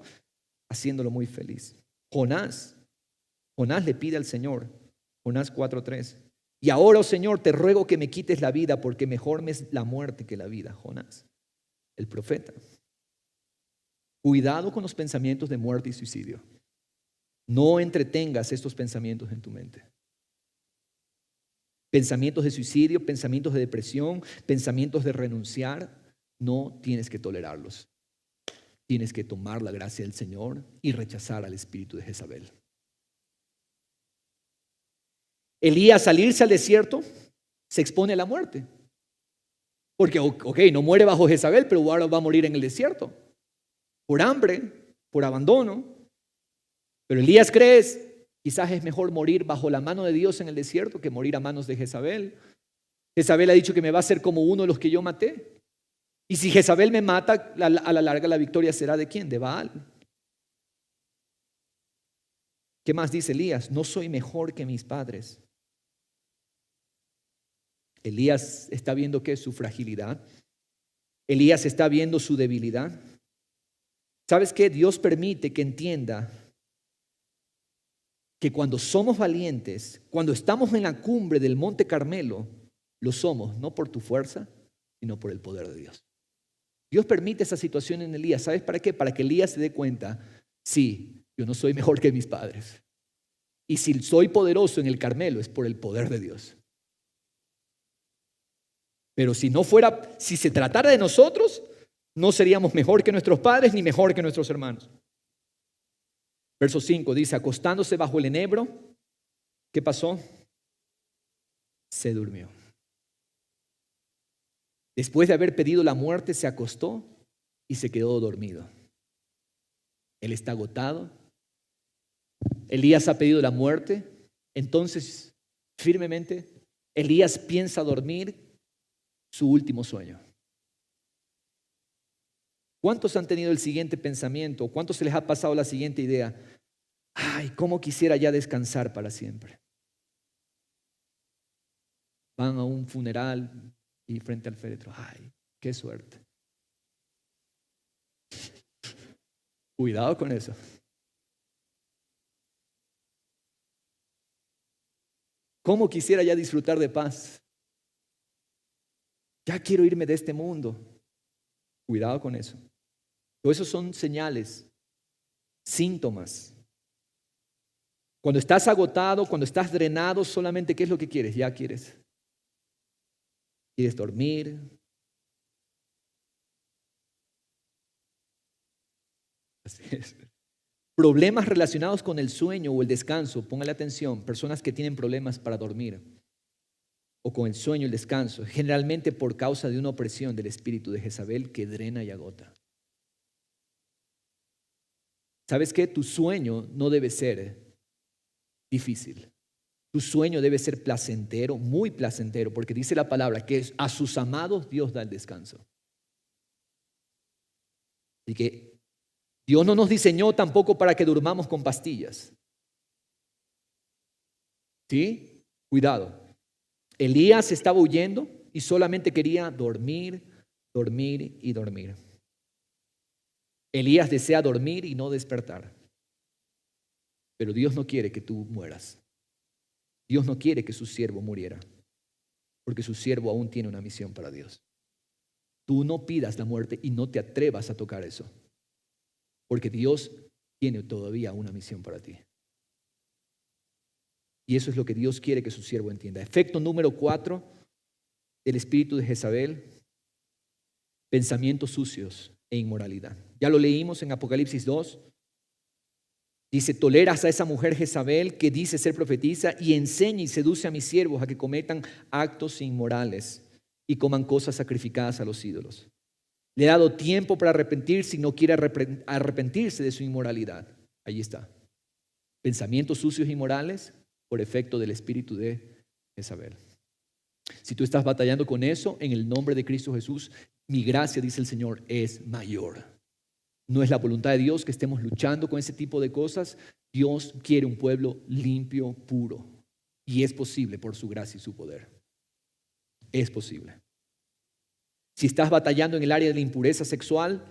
A: haciéndolo muy feliz. Jonás le pide al Señor, Jonás 4:3: y ahora, oh Señor, te ruego que me quites la vida, porque mejor me es la muerte que la vida. Jonás, el profeta. Cuidado con los pensamientos de muerte y suicidio. No entretengas estos pensamientos en tu mente. Pensamientos de suicidio, pensamientos de depresión, pensamientos de renunciar, no tienes que tolerarlos. Tienes que tomar la gracia del Señor y rechazar al espíritu de Jezabel. Elías, al irse al desierto, se expone a la muerte. Porque, no muere bajo Jezabel, pero ahora va a morir en el desierto. Por hambre, por abandono. Pero Elías cree, quizás es mejor morir bajo la mano de Dios en el desierto que morir a manos de Jezabel. Jezabel ha dicho que me va a hacer como uno de los que yo maté. Y si Jezabel me mata, a la larga la victoria será ¿de quién? De Baal. ¿Qué más dice Elías? No soy mejor que mis padres. Elías está viendo ¿qué? Su fragilidad. Elías está viendo su debilidad. ¿Sabes qué? Dios permite que entienda que cuando somos valientes, cuando estamos en la cumbre del Monte Carmelo, lo somos no por tu fuerza, sino por el poder de Dios. Dios permite esa situación en Elías. ¿Sabes para qué? Para que Elías se dé cuenta, sí, yo no soy mejor que mis padres. Y si soy poderoso en el Carmelo es por el poder de Dios. Pero si no fuera, si se tratara de nosotros, no seríamos mejor que nuestros padres ni mejor que nuestros hermanos. Verso 5 dice, acostándose bajo el enebro, ¿qué pasó? Se durmió. Después de haber pedido la muerte, se acostó y se quedó dormido. Él está agotado. Elías ha pedido la muerte. Entonces, firmemente, Elías piensa dormir su último sueño. ¿Cuántos han tenido el siguiente pensamiento? ¿Cuántos se les ha pasado la siguiente idea? Ay, cómo quisiera ya descansar para siempre. Van a un funeral y frente al féretro, ay, qué suerte. Cuidado con eso. ¿Cómo quisiera ya disfrutar de paz? Ya quiero irme de este mundo. Cuidado con eso. Todo eso son señales, síntomas. Cuando estás agotado, cuando estás drenado, solamente ¿qué es lo que quieres? Ya quieres. ¿Quieres dormir? Así es. Problemas relacionados con el sueño o el descanso, póngale atención, personas que tienen problemas para dormir o con el sueño y el descanso, generalmente por causa de una opresión del espíritu de Jezabel que drena y agota. ¿Sabes qué? Tu sueño no debe ser difícil. Tu sueño debe ser placentero, muy placentero, porque dice la palabra que a sus amados Dios da el descanso. Así que Dios no nos diseñó tampoco para que durmamos con pastillas. ¿Sí? Cuidado. Elías estaba huyendo y solamente quería dormir, dormir y dormir. Elías desea dormir y no despertar. Pero Dios no quiere que tú mueras. Dios no quiere que su siervo muriera, porque su siervo aún tiene una misión para Dios. Tú no pidas la muerte y no te atrevas a tocar eso, porque Dios tiene todavía una misión para ti. Y eso es lo que Dios quiere que su siervo entienda. Efecto número 4 del espíritu de Jezabel: pensamientos sucios e inmoralidad. Ya lo leímos en Apocalipsis 2. Dice, toleras a esa mujer Jezabel que dice ser profetisa y enseña y seduce a mis siervos a que cometan actos inmorales y coman cosas sacrificadas a los ídolos. Le he dado tiempo para arrepentirse y no quiere arrepentirse de su inmoralidad. Allí está. Pensamientos sucios y morales por efecto del espíritu de Jezabel. Si tú estás batallando con eso, en el nombre de Cristo Jesús, mi gracia, dice el Señor, es mayor. No es la voluntad de Dios que estemos luchando con ese tipo de cosas. Dios quiere un pueblo limpio, puro. Y es posible por su gracia y su poder. Es posible. Si estás batallando en el área de la impureza sexual,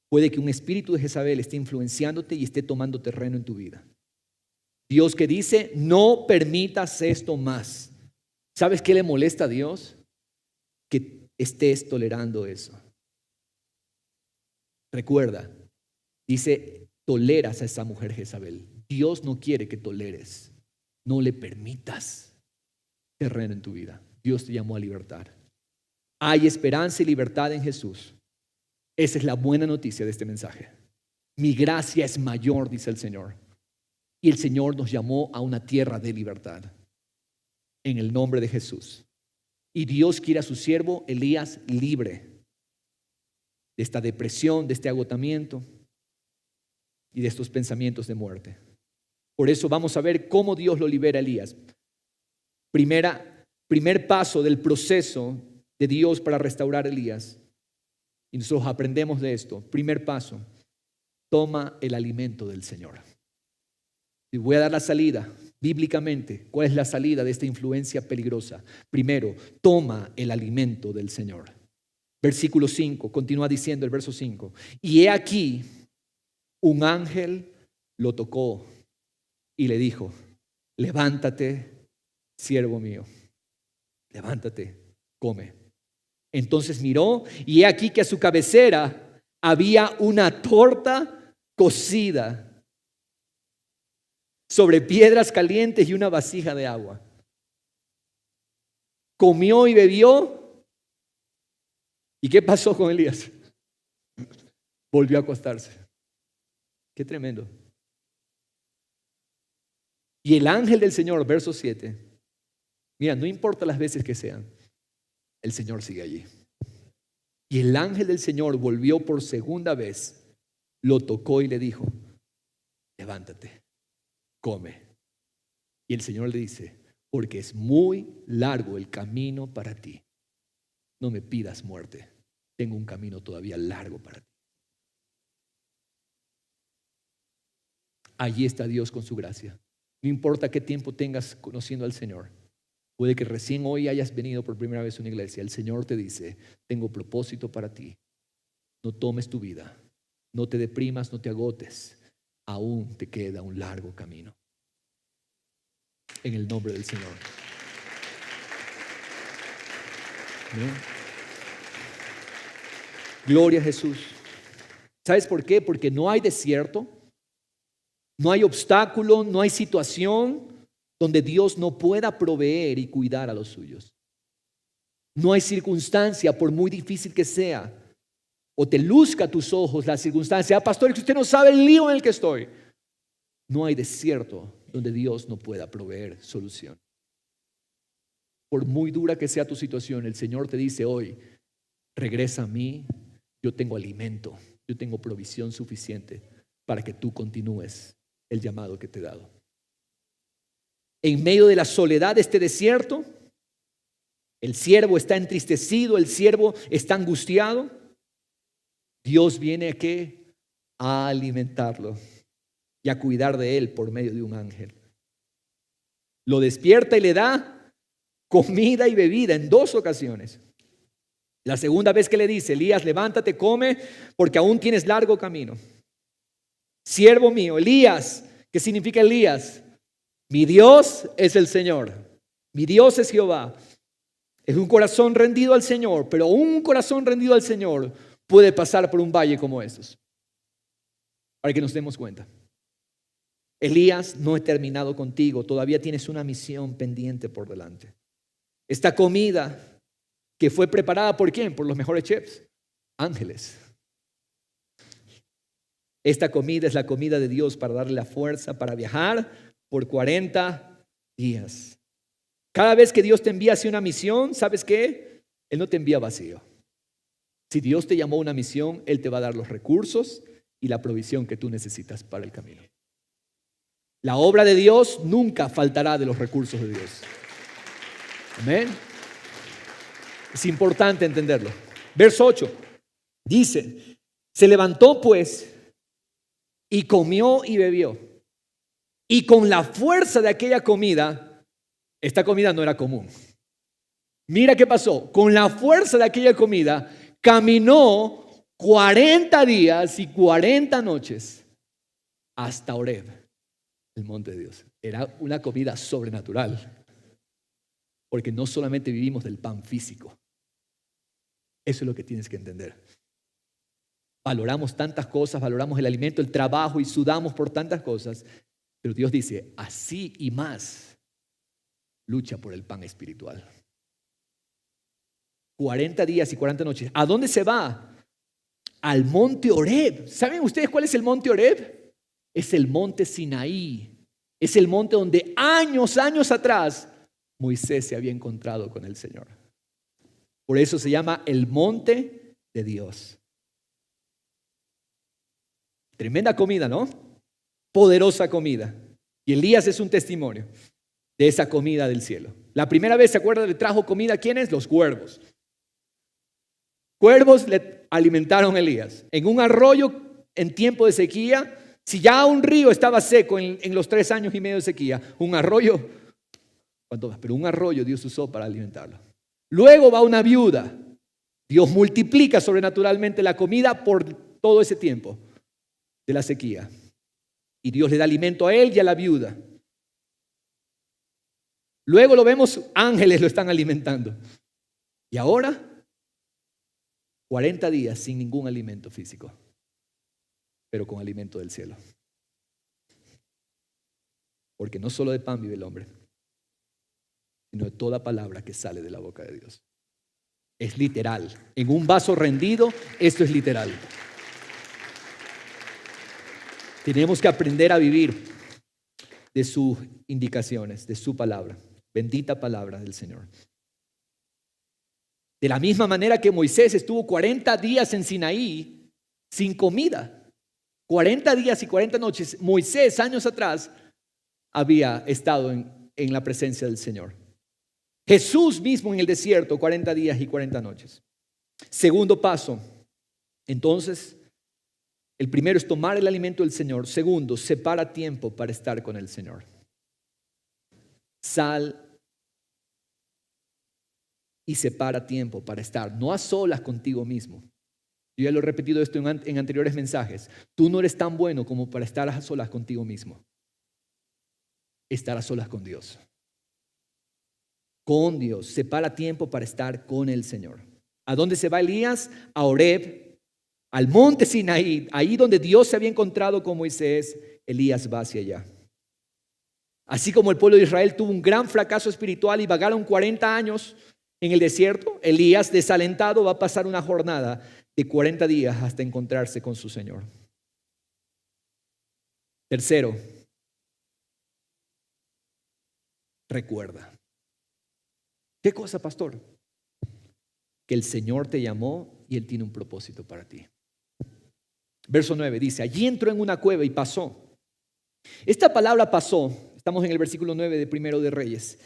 A: puede que un espíritu de Jezabel esté influenciándote y esté tomando terreno en tu vida. Dios que dice, no permitas esto más. ¿Sabes qué le molesta a Dios? Que estés tolerando eso. Recuerda, dice, toleras a esa mujer Jezabel. Dios no quiere que toleres, no le permitas terreno en tu vida. Dios te llamó a libertad. Hay esperanza y libertad en Jesús. Esa es la buena noticia de este mensaje. Mi gracia es mayor, dice el Señor. Y el Señor nos llamó a una tierra de libertad. En el nombre de Jesús. Y Dios quiere a su siervo Elías libre de esta depresión, de este agotamiento y de estos pensamientos de muerte. Por eso vamos a ver cómo Dios lo libera a Elías. Primer paso del proceso de Dios para restaurar a Elías. Y nosotros aprendemos de esto. Primer paso, toma el alimento del Señor. Y voy a dar la salida. Bíblicamente, ¿cuál es la salida de esta influencia peligrosa? Primero, toma el alimento del Señor. Versículo 5, continúa diciendo el verso 5. Y he aquí, un ángel lo tocó y le dijo: levántate, siervo mío, levántate, come. Entonces miró y he aquí que a su cabecera había una torta cocida sobre piedras calientes y una vasija de agua. Comió y bebió. ¿Y qué pasó con Elías? Volvió a acostarse. Qué tremendo. Y el ángel del Señor, verso 7. Mira, no importa las veces que sean, el Señor sigue allí. Y el ángel del Señor volvió por segunda vez, lo tocó y le dijo: levántate, come. Y el Señor le dice: porque es muy largo el camino para ti. No me pidas muerte. Tengo un camino todavía largo para ti. Allí está Dios con su gracia. No importa qué tiempo tengas conociendo al Señor. Puede que recién hoy hayas venido por primera vez a una iglesia. El Señor te dice: tengo propósito para ti. No tomes tu vida. No te deprimas, no te agotes. Aún te queda un largo camino. En el nombre del Señor. ¿Bien? Gloria a Jesús. ¿Sabes por qué? Porque no hay desierto, no hay obstáculo, no hay situación donde Dios no pueda proveer y cuidar a los suyos. No hay circunstancia, por muy difícil que sea, o te luzca a tus ojos la circunstancia. Pastor, que usted no sabe el lío en el que estoy. No hay desierto donde Dios no pueda proveer solución. Por muy dura que sea tu situación, el Señor te dice hoy: regresa a mí, yo tengo alimento, yo tengo provisión suficiente para que tú continúes el llamado que te he dado. En medio de la soledad de este desierto, el siervo está entristecido, el siervo está angustiado. Dios viene ¿a qué? A alimentarlo y a cuidar de él por medio de un ángel. Lo despierta y le da comida y bebida en 2 ocasiones. La segunda vez que le dice: Elías, levántate, come, porque aún tienes largo camino. Siervo mío, Elías. ¿Qué significa Elías? Mi Dios es el Señor. Mi Dios es Jehová. Es un corazón rendido al Señor, pero un corazón rendido al Señor puede pasar por un valle como estos. Para que nos demos cuenta. Elías, no he terminado contigo. Todavía tienes una misión pendiente por delante. Esta comida que fue preparada ¿por quién? Por los mejores chefs, ángeles. Esta comida es la comida de Dios para darle la fuerza para viajar por 40 días. Cada vez que Dios te envía hacia una misión, ¿sabes qué? Él no te envía vacío. Si Dios te llamó a una misión, Él te va a dar los recursos y la provisión que tú necesitas para el camino. La obra de Dios nunca faltará de los recursos de Dios. Amén. Es importante entenderlo. Verso 8 dice: se levantó pues y comió y bebió. Y con la fuerza de aquella comida, esta comida no era común. Mira qué pasó. Con la fuerza de aquella comida, caminó 40 días y 40 noches hasta Horeb, el monte de Dios. Era una comida sobrenatural. Porque no solamente vivimos del pan físico. Eso es lo que tienes que entender. Valoramos tantas cosas, valoramos el alimento, el trabajo y sudamos por tantas cosas. Pero Dios dice: así y más, lucha por el pan espiritual. 40 días y 40 noches. ¿A dónde se va? Al monte Horeb. ¿Saben ustedes cuál es el monte Horeb? Es el monte Sinaí. Es el monte donde años atrás Moisés se había encontrado con el Señor. Por eso se llama el monte de Dios. Tremenda comida, ¿no? Poderosa comida. Y Elías es un testimonio de esa comida del cielo. La primera vez, ¿se acuerda? Le trajo comida ¿a quiénes? Los cuervos. Cuervos le alimentaron a Elías. En un arroyo en tiempo de sequía Si ya un río estaba seco en los 3 años y medio de sequía, un arroyo, ¿cuánto más? Pero un arroyo Dios usó para alimentarlo. Luego va una viuda. Dios multiplica sobrenaturalmente la comida por todo ese tiempo de la sequía. Y Dios le da alimento a él y a la viuda. Luego lo vemos, ángeles lo están alimentando. Y ahora, 40 días sin ningún alimento físico, pero con alimento del cielo. Porque no solo de pan vive el hombre, sino de toda palabra que sale de la boca de Dios. Es literal. En un vaso rendido, esto es literal. Tenemos que aprender a vivir de sus indicaciones, de su palabra. Bendita palabra del Señor. De la misma manera que Moisés estuvo 40 días en Sinaí sin comida. 40 días y 40 noches. Moisés, años atrás, había estado en la presencia del Señor. Jesús mismo en el desierto, 40 días y 40 noches. Segundo paso. Entonces, el primero es tomar el alimento del Señor. Segundo, separa tiempo para estar con el Señor. Sal y separa tiempo para estar, no a solas contigo mismo. Yo ya lo he repetido esto en anteriores mensajes. Tú no eres tan bueno como para estar a solas contigo mismo. Estar a solas con Dios. Con Dios. Separa tiempo para estar con el Señor. ¿A dónde se va Elías? A Horeb, al monte Sinaí. Ahí donde Dios se había encontrado con Moisés, Elías va hacia allá. Así como el pueblo de Israel tuvo un gran fracaso espiritual y vagaron 40 años en el desierto, Elías, desalentado, va a pasar una jornada de 40 días hasta encontrarse con su Señor. Tercero, recuerda. ¿Qué cosa, pastor? Que el Señor te llamó y Él tiene un propósito para ti. Verso 9 dice, allí entró en una cueva y pasó. Esta palabra pasó, estamos en el versículo 9 de Primero de Reyes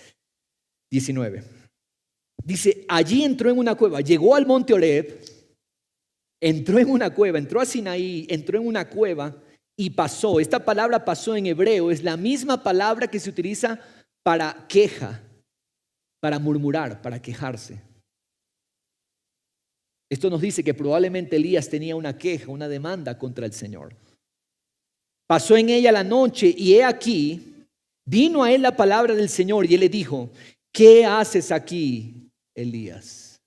A: 19. Dice, allí entró en una cueva, llegó al monte Horeb, entró en una cueva, entró a Sinaí, entró en una cueva y pasó. Esta palabra pasó en hebreo, es la misma palabra que se utiliza para queja, para murmurar, para quejarse. Esto nos dice que probablemente Elías tenía una queja, una demanda contra el Señor. Pasó en ella la noche y he aquí, vino a él la palabra del Señor y él le dijo, ¿qué haces aquí, Elías?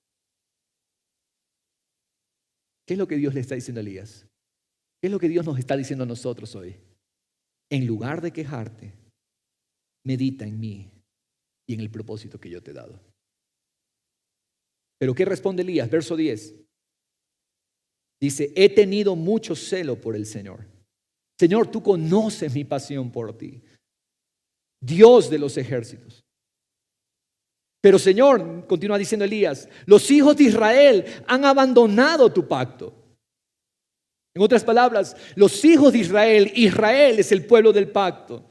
A: ¿Qué es lo que Dios le está diciendo a Elías? ¿Qué es lo que Dios nos está diciendo a nosotros hoy? En lugar de quejarte, medita en mí y en el propósito que yo te he dado. ¿Pero qué responde Elías? Verso 10. Dice, he tenido mucho celo por el Señor. Señor, tú conoces mi pasión por ti, Dios de los ejércitos. Pero Señor, continúa diciendo Elías, los hijos de Israel han abandonado tu pacto. En otras palabras, los hijos de Israel, Israel es el pueblo del pacto.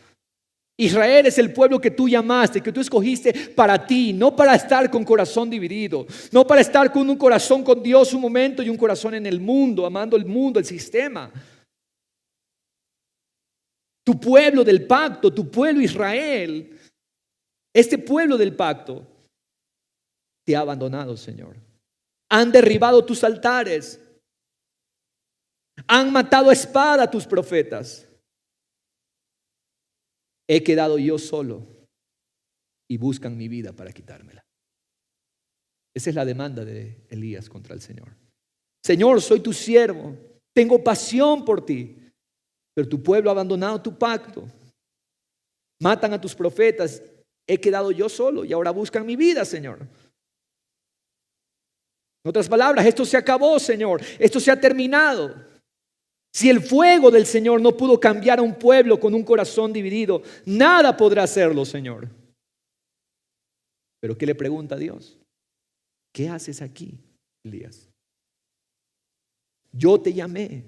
A: Israel es el pueblo que tú llamaste, que tú escogiste para ti, no para estar con corazón dividido, no para estar con un corazón con Dios un momento y un corazón en el mundo, amando el mundo, el sistema. Tu pueblo del pacto, tu pueblo Israel, este pueblo del pacto te ha abandonado, Señor. Han derribado tus altares, han matado a espada a tus profetas. He quedado yo solo y buscan mi vida para quitármela. Esa es la demanda de Elías contra el Señor. Señor, soy tu siervo, tengo pasión por ti, pero tu pueblo ha abandonado tu pacto. Matan a tus profetas, he quedado yo solo y ahora buscan mi vida, Señor. En otras palabras, esto se acabó, Señor, esto se ha terminado. Si el fuego del Señor no pudo cambiar a un pueblo con un corazón dividido, nada podrá hacerlo, Señor. Pero ¿qué le pregunta a Dios? ¿Qué haces aquí, Elías? Yo te llamé.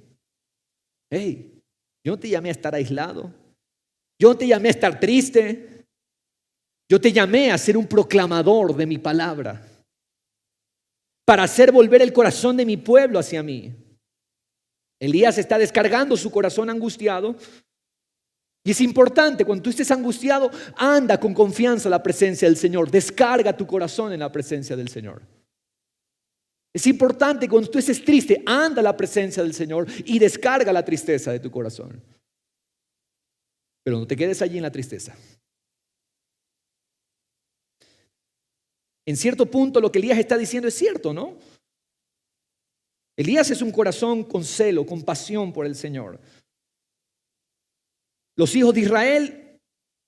A: Hey, yo no te llamé a estar aislado. Yo no te llamé a estar triste. Yo te llamé a ser un proclamador de mi palabra, para hacer volver el corazón de mi pueblo hacia mí. Elías está descargando su corazón angustiado. Y es importante, cuando tú estés angustiado, anda con confianza a la presencia del Señor. Descarga tu corazón en la presencia del Señor. Es importante, cuando tú estés triste, anda a la presencia del Señor y descarga la tristeza de tu corazón. Pero no te quedes allí en la tristeza. En cierto punto lo que Elías está diciendo es cierto, ¿no? Elías es un corazón con celo, con pasión por el Señor. Los hijos de Israel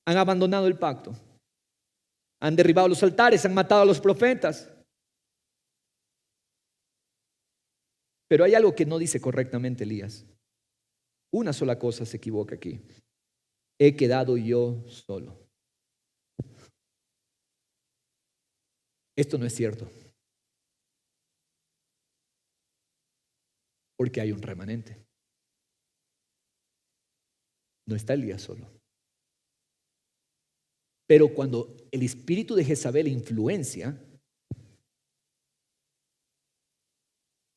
A: han abandonado el pacto. Han derribado los altares, han matado a los profetas. Pero hay algo que no dice correctamente Elías. Una sola cosa se equivoca aquí. He quedado yo solo. Esto no es cierto. Porque hay un remanente. No está Elías solo. Pero cuando el espíritu de Jezabel influencia,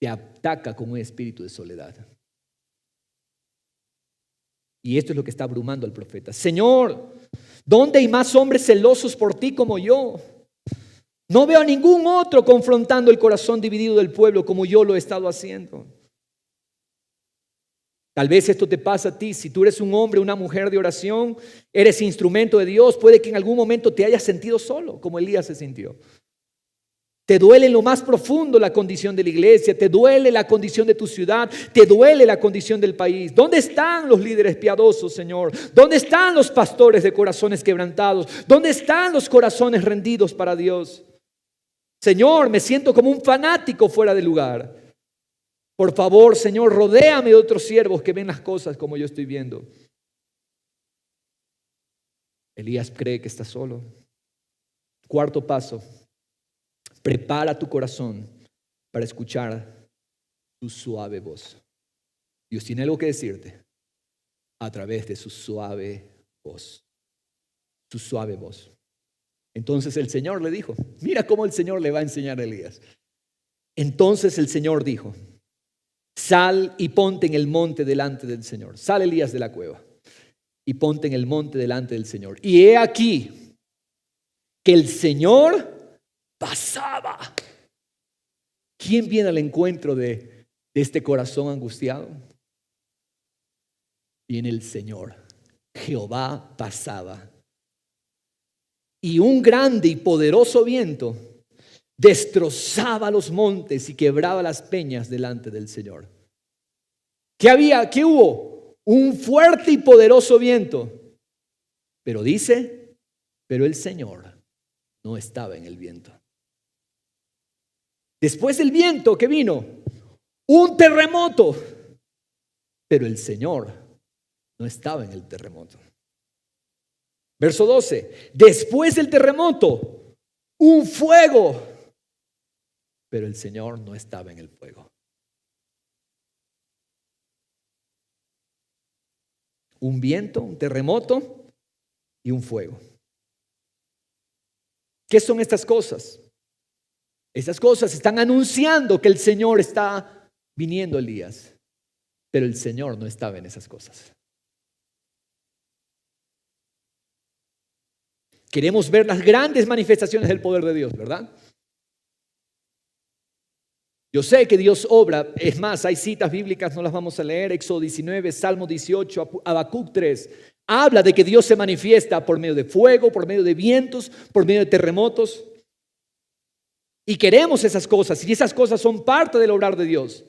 A: te ataca con un espíritu de soledad. Y esto es lo que está abrumando al profeta. Señor, ¿dónde hay más hombres celosos por ti como yo? No veo a ningún otro confrontando el corazón dividido del pueblo como yo lo he estado haciendo. Tal vez esto te pasa a ti. Si tú eres un hombre, una mujer de oración, eres instrumento de Dios, puede que en algún momento te hayas sentido solo, como Elías se sintió. Te duele en lo más profundo la condición de la iglesia, te duele la condición de tu ciudad, te duele la condición del país. ¿Dónde están los líderes piadosos, Señor? ¿Dónde están los pastores de corazones quebrantados? ¿Dónde están los corazones rendidos para Dios? Señor, me siento como un fanático fuera de lugar. Por favor, Señor, rodéame de otros siervos que ven las cosas como yo estoy viendo. Elías cree que está solo. Cuarto paso. Prepara tu corazón para escuchar su suave voz. Dios tiene algo que decirte a través de su suave voz. Su suave voz. Entonces el Señor le dijo, mira cómo el Señor le va a enseñar a Elías. Entonces el Señor dijo, sal y ponte en el monte delante del Señor. Sal Elías de la cueva y ponte en el monte delante del Señor. Y he aquí que el Señor pasaba. ¿Quién viene al encuentro de este corazón angustiado? Viene el Señor. Jehová pasaba. Y un grande y poderoso viento destrozaba los montes y quebraba las peñas delante del Señor. ¿Qué había? ¿Qué hubo? Un fuerte y poderoso viento. Pero dice, pero el Señor no estaba en el viento. Después del viento que vino, un terremoto, pero el Señor no estaba en el terremoto. Verso 12, después del terremoto, un fuego, pero el Señor no estaba en el fuego. Un viento, un terremoto y un fuego. ¿Qué son estas cosas? Estas cosas están anunciando que el Señor está viniendo, Elías, pero el Señor no estaba en esas cosas. Queremos ver las grandes manifestaciones del poder de Dios, ¿verdad? Yo sé que Dios obra, es más, hay citas bíblicas, no las vamos a leer, Éxodo 19, Salmo 18, Habacuc 3, habla de que Dios se manifiesta por medio de fuego, por medio de vientos, por medio de terremotos. Y queremos esas cosas, y esas cosas son parte del obrar de Dios.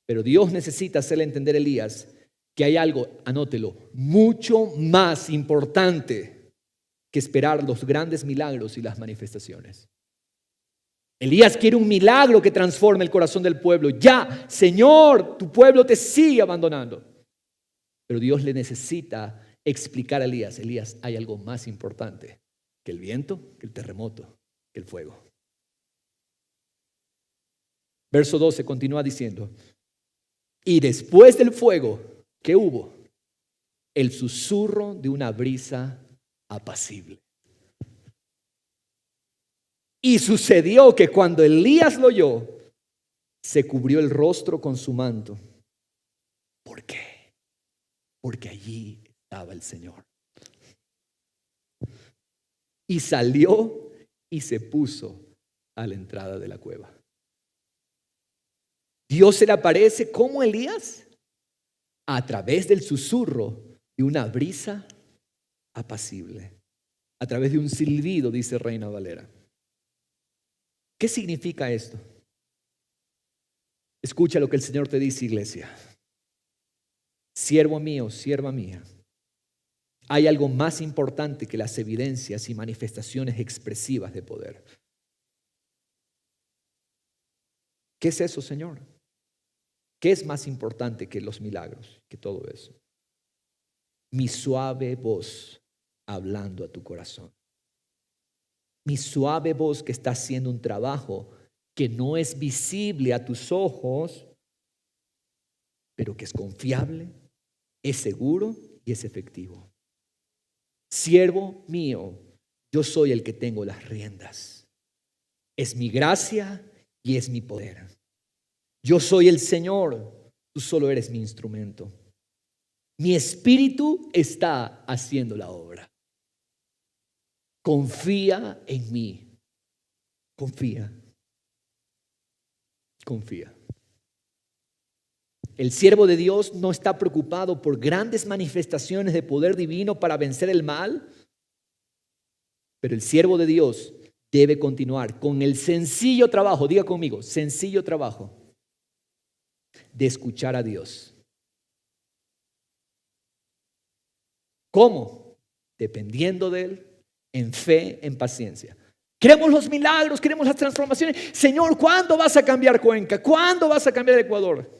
A: Pero Dios necesita hacerle entender a Elías que hay algo, anótelo, mucho más importante que esperar los grandes milagros y las manifestaciones. Elías quiere un milagro que transforme el corazón del pueblo. Ya, Señor, tu pueblo te sigue abandonando. Pero Dios le necesita explicar a Elías, Elías, hay algo más importante que el viento, que el terremoto, que el fuego. Verso 12 continúa diciendo, y después del fuego, ¿qué hubo? El susurro de una brisa apacible. Y sucedió que cuando Elías lo oyó, se cubrió el rostro con su manto ¿Por qué? Porque allí estaba el Señor. Y salió y se puso a la entrada de la cueva. Dios se le aparece como Elías a través del susurro de una brisa apacible, a través de un silbido, dice Reina Valera. ¿Qué significa esto? Escucha lo que el Señor te dice, iglesia. Siervo mío, sierva mía, hay algo más importante que las evidencias y manifestaciones expresivas de poder. ¿Qué es eso, Señor? ¿Qué es más importante que los milagros, que todo eso? Mi suave voz hablando a tu corazón. Mi suave voz que está haciendo un trabajo que no es visible a tus ojos, pero que es confiable, es seguro y es efectivo. Siervo mío, yo soy el que tengo las riendas. Es mi gracia y es mi poder. Yo soy el Señor, tú solo eres mi instrumento. Mi espíritu está haciendo la obra. Confía en mí. Confía. Confía. El siervo de Dios no está preocupado por grandes manifestaciones de poder divino para vencer el mal, pero el siervo de Dios debe continuar con el sencillo trabajo, diga conmigo, sencillo trabajo de escuchar a Dios. ¿Cómo? Dependiendo de Él, en fe, en paciencia. Queremos los milagros, queremos las transformaciones. Señor, ¿cuándo vas a cambiar Cuenca? ¿Cuándo vas a cambiar Ecuador?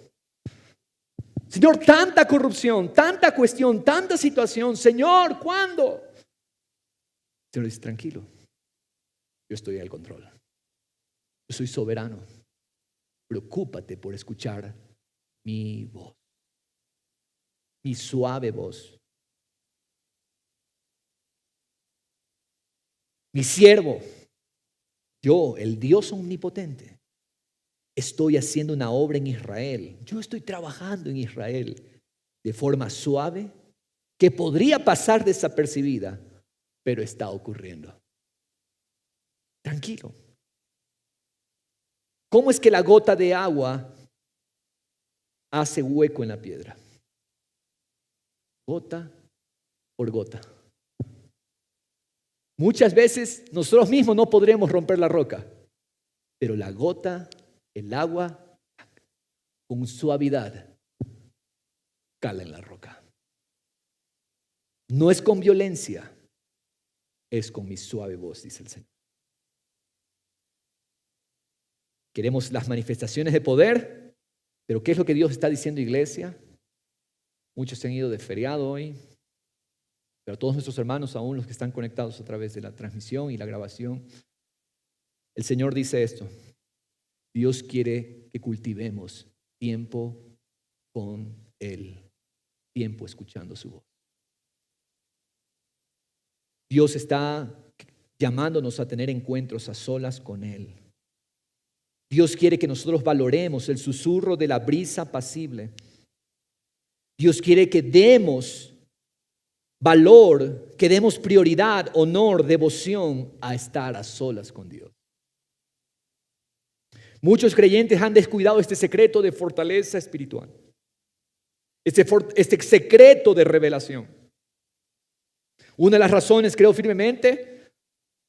A: Señor, tanta corrupción, tanta cuestión, tanta situación. Señor, ¿cuándo? Señor dice, tranquilo, yo estoy al control. Yo soy soberano. Preocúpate por escuchar mi voz, mi suave voz. Mi siervo, yo, el Dios omnipotente, estoy haciendo una obra en Israel. Yo estoy trabajando en Israel de forma suave que podría pasar desapercibida, pero está ocurriendo. Tranquilo. ¿Cómo es que la gota de agua hace hueco en la piedra? Gota por gota. Muchas veces nosotros mismos no podremos romper la roca, pero la gota, el agua, con suavidad, cala en la roca. No es con violencia, es con mi suave voz, dice el Señor. Queremos las manifestaciones de poder, pero ¿qué es lo que Dios está diciendo, iglesia? Muchos se han ido de feriado hoy, pero todos nuestros hermanos, aún los que están conectados a través de la transmisión y la grabación, el Señor dice esto: Dios quiere que cultivemos tiempo con Él, tiempo escuchando su voz. Dios está llamándonos a tener encuentros a solas con Él. Dios quiere que nosotros valoremos el susurro de la brisa apacible. Dios quiere que demos valor, que demos prioridad, honor, devoción a estar a solas con Dios. Muchos creyentes han descuidado este secreto de fortaleza espiritual, este secreto de revelación. Una de las razones, creo firmemente,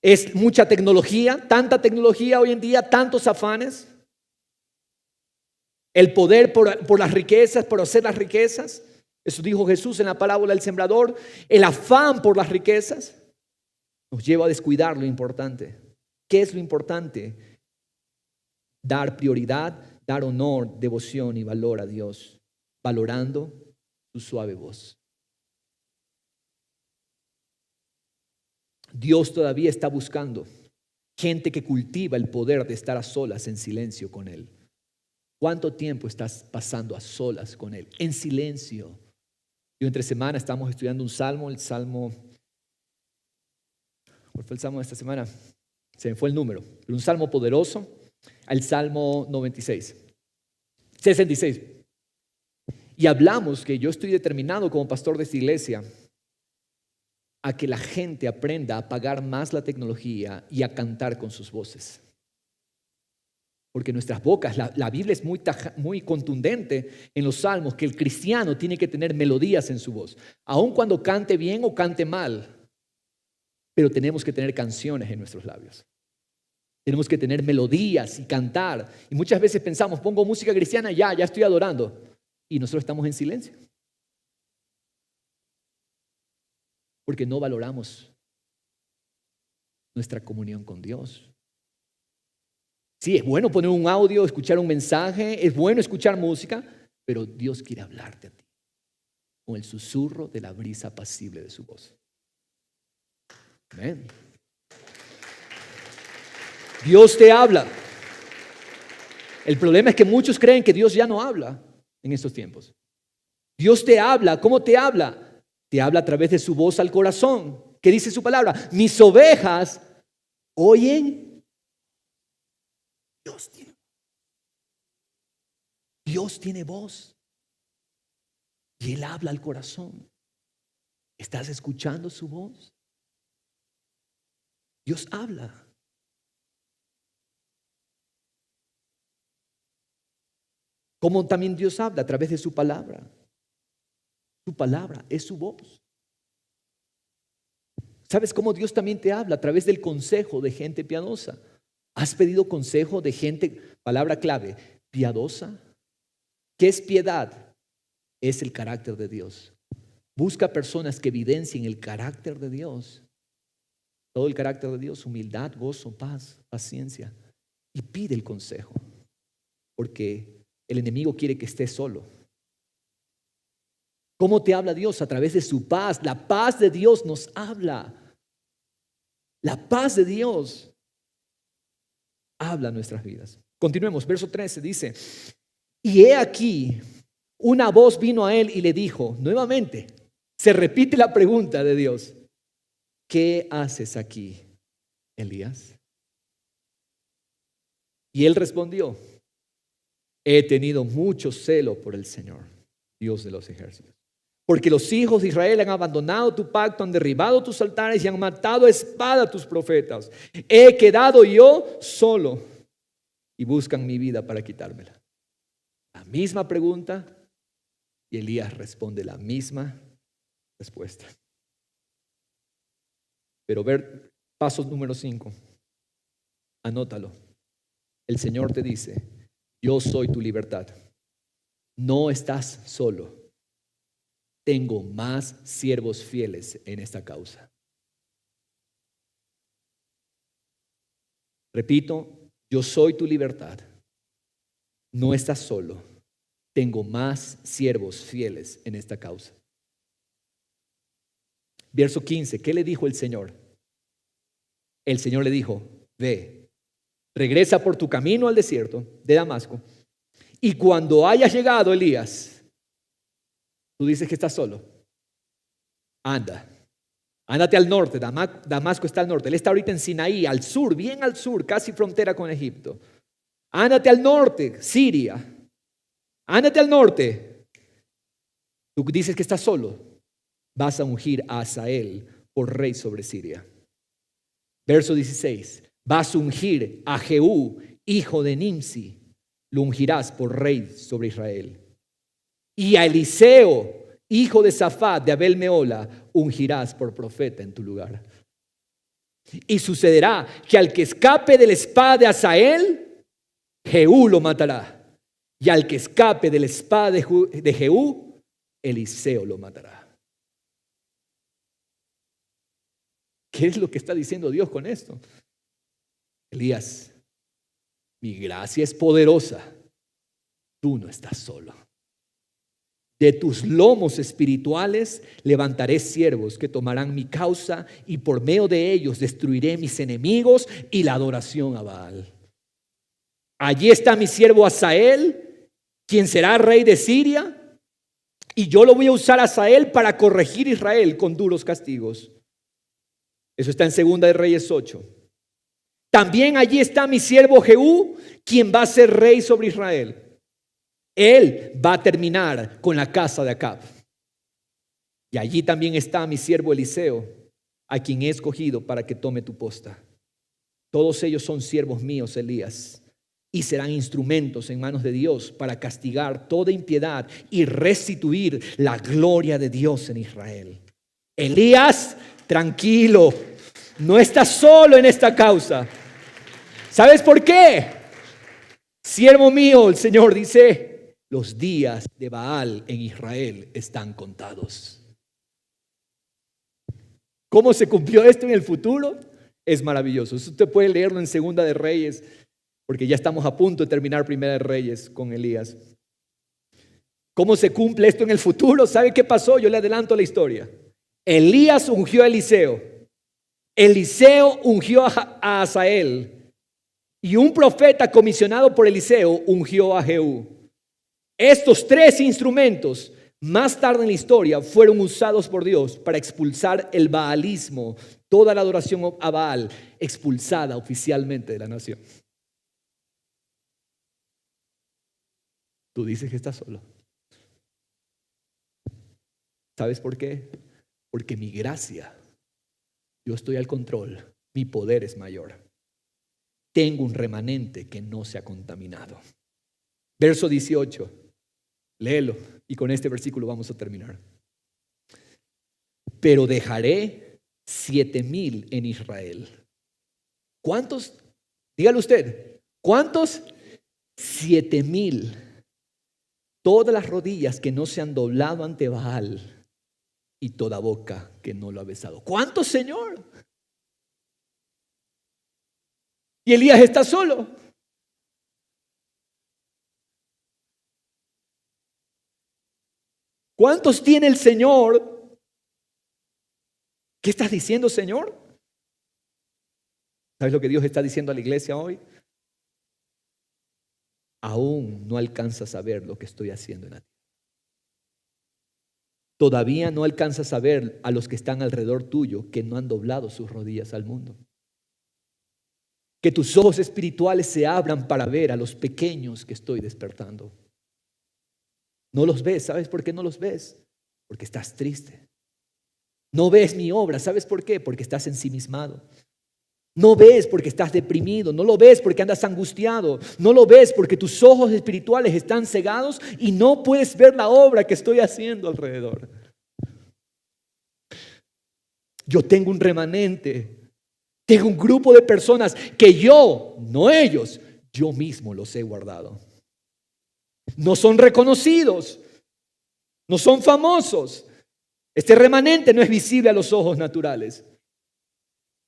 A: es mucha tecnología, tanta tecnología hoy en día, tantos afanes. El poder por las riquezas, por hacer las riquezas. Eso dijo Jesús en la parábola del sembrador. El afán por las riquezas nos lleva a descuidar lo importante. ¿Qué es lo importante? Dar prioridad, dar honor, devoción y valor a Dios, valorando su suave voz. Dios todavía está buscando gente que cultiva el poder de estar a solas en silencio con Él. ¿Cuánto tiempo estás pasando a solas con Él? En silencio. Yo entre semana estamos estudiando un salmo, el salmo, ¿cuál fue el salmo de esta semana? Se me fue el número, pero un salmo poderoso, el salmo 66. Y hablamos que yo estoy determinado como pastor de esta iglesia a que la gente aprenda a apagar más la tecnología y a cantar con sus voces. Porque nuestras bocas, la Biblia es muy contundente en los salmos que el cristiano tiene que tener melodías en su voz, aun cuando cante bien o cante mal, pero tenemos que tener canciones en nuestros labios. Tenemos que tener melodías y cantar. Y muchas veces pensamos, pongo música cristiana, ya estoy adorando. Y nosotros estamos en silencio. Porque no valoramos nuestra comunión con Dios. Sí, es bueno poner un audio, escuchar un mensaje, es bueno escuchar música, pero Dios quiere hablarte a ti con el susurro de la brisa apacible de su voz. Amén. Dios te habla. El problema es que muchos creen que Dios ya no habla en estos tiempos. Dios te habla. ¿Cómo te habla? Te habla a través de su voz al corazón. ¿Qué dice su palabra? Mis ovejas oyen. Dios tiene voz y Él habla al corazón. ¿Estás escuchando su voz? Dios habla. ¿Cómo también Dios habla? A través de su palabra. Su palabra es su voz. ¿Sabes cómo Dios también te habla? A través del consejo de gente piadosa. ¿Has pedido consejo de gente, palabra clave, piadosa? ¿Qué es piedad? Es el carácter de Dios. Busca personas que evidencien el carácter de Dios. Todo el carácter de Dios, humildad, gozo, paz, paciencia. Y pide el consejo. Porque el enemigo quiere que estés solo. ¿Cómo te habla Dios? A través de su paz. La paz de Dios nos habla. La paz de Dios habla en nuestras vidas. Continuemos, verso 13 dice: y he aquí, una voz vino a él y le dijo, nuevamente, se repite la pregunta de Dios: ¿qué haces aquí, Elías? Y él respondió: he tenido mucho celo por el Señor, Dios de los ejércitos, porque los hijos de Israel han abandonado tu pacto, han derribado tus altares y han matado a espada a tus profetas. He quedado yo solo y buscan mi vida para quitármela. La misma pregunta y Elías responde la misma respuesta. Pero ver paso número 5, anótalo. El Señor te dice: yo soy tu libertad. No estás solo. Tengo más siervos fieles en esta causa. Repito, yo soy tu libertad. No estás solo. Tengo más siervos fieles en esta causa. Verso 15, ¿qué le dijo el Señor? El Señor le dijo: ve, regresa por tu camino al desierto de Damasco, y cuando hayas llegado, Elías, tú dices que estás solo. Ándate al norte. Damasco está al norte. Él está ahorita en Sinaí, al sur, bien al sur, casi frontera con Egipto. Ándate al norte, Siria. Ándate al norte. Tú dices que estás solo. Vas a ungir a Hazael por rey sobre Siria. Verso 16. Vas a ungir a Jehú, hijo de Nimsi. Lo ungirás por rey sobre Israel. Y a Eliseo, hijo de Safat de Abel Meola, ungirás por profeta en tu lugar. Y sucederá que al que escape de la espada de Hazael, Jehú lo matará. Y al que escape de la espada de Jehú, Eliseo lo matará. ¿Qué es lo que está diciendo Dios con esto? Elías, mi gracia es poderosa. Tú no estás solo. De tus lomos espirituales levantaré siervos que tomarán mi causa, y por medio de ellos destruiré mis enemigos y la adoración a Baal. Allí está mi siervo Hazael, quien será rey de Siria, y yo lo voy a usar a Hazael para corregir a Israel con duros castigos. Eso está en 2 de Reyes 8. También allí está mi siervo Jehú, quien va a ser rey sobre Israel. Él va a terminar con la casa de Acab. Y allí también está mi siervo Eliseo, a quien he escogido para que tome tu posta. Todos ellos son siervos míos, Elías, y serán instrumentos en manos de Dios para castigar toda impiedad y restituir la gloria de Dios en Israel. Elías, tranquilo, no estás solo en esta causa. ¿Sabes por qué? Siervo mío, el Señor dice, los días de Baal en Israel están contados. ¿Cómo se cumplió esto en el futuro? Es maravilloso. Usted puede leerlo en Segunda de Reyes, porque ya estamos a punto de terminar Primera de Reyes con Elías. ¿Cómo se cumple esto en el futuro? ¿Sabe qué pasó? Yo le adelanto la historia. Elías ungió a Eliseo. Eliseo ungió a Asael. Y un profeta comisionado por Eliseo ungió a Jehú. Estos tres instrumentos, más tarde en la historia, fueron usados por Dios para expulsar el baalismo, toda la adoración a Baal, expulsada oficialmente de la nación. Tú dices que estás solo. ¿Sabes por qué? Porque mi gracia, yo estoy al control, mi poder es mayor. Tengo un remanente que no se ha contaminado. Verso 18, léelo y con este versículo vamos a terminar. Pero dejaré 7,000 en Israel. ¿Cuántos? Dígalo usted. ¿Cuántos? 7,000. Todas las rodillas que no se han doblado ante Baal y toda boca que no lo ha besado. ¿Cuántos, Señor? Y Elías está solo. ¿Cuántos tiene el Señor? ¿Qué estás diciendo, Señor? ¿Sabes lo que Dios está diciendo a la iglesia hoy? Aún no alcanzas a ver lo que estoy haciendo en la tierra. Todavía no alcanzas a ver a los que están alrededor tuyo que no han doblado sus rodillas al mundo. Que tus ojos espirituales se abran para ver a los pequeños que estoy despertando. No los ves. ¿Sabes por qué no los ves? Porque estás triste. No ves mi obra. ¿Sabes por qué? Porque estás ensimismado. No ves porque estás deprimido. No lo ves porque andas angustiado. No lo ves porque tus ojos espirituales están cegados y no puedes ver la obra que estoy haciendo alrededor. Yo tengo un remanente. Tengo un grupo de personas que yo, no ellos, yo mismo los he guardado. No son reconocidos, no son famosos. Este remanente no es visible a los ojos naturales.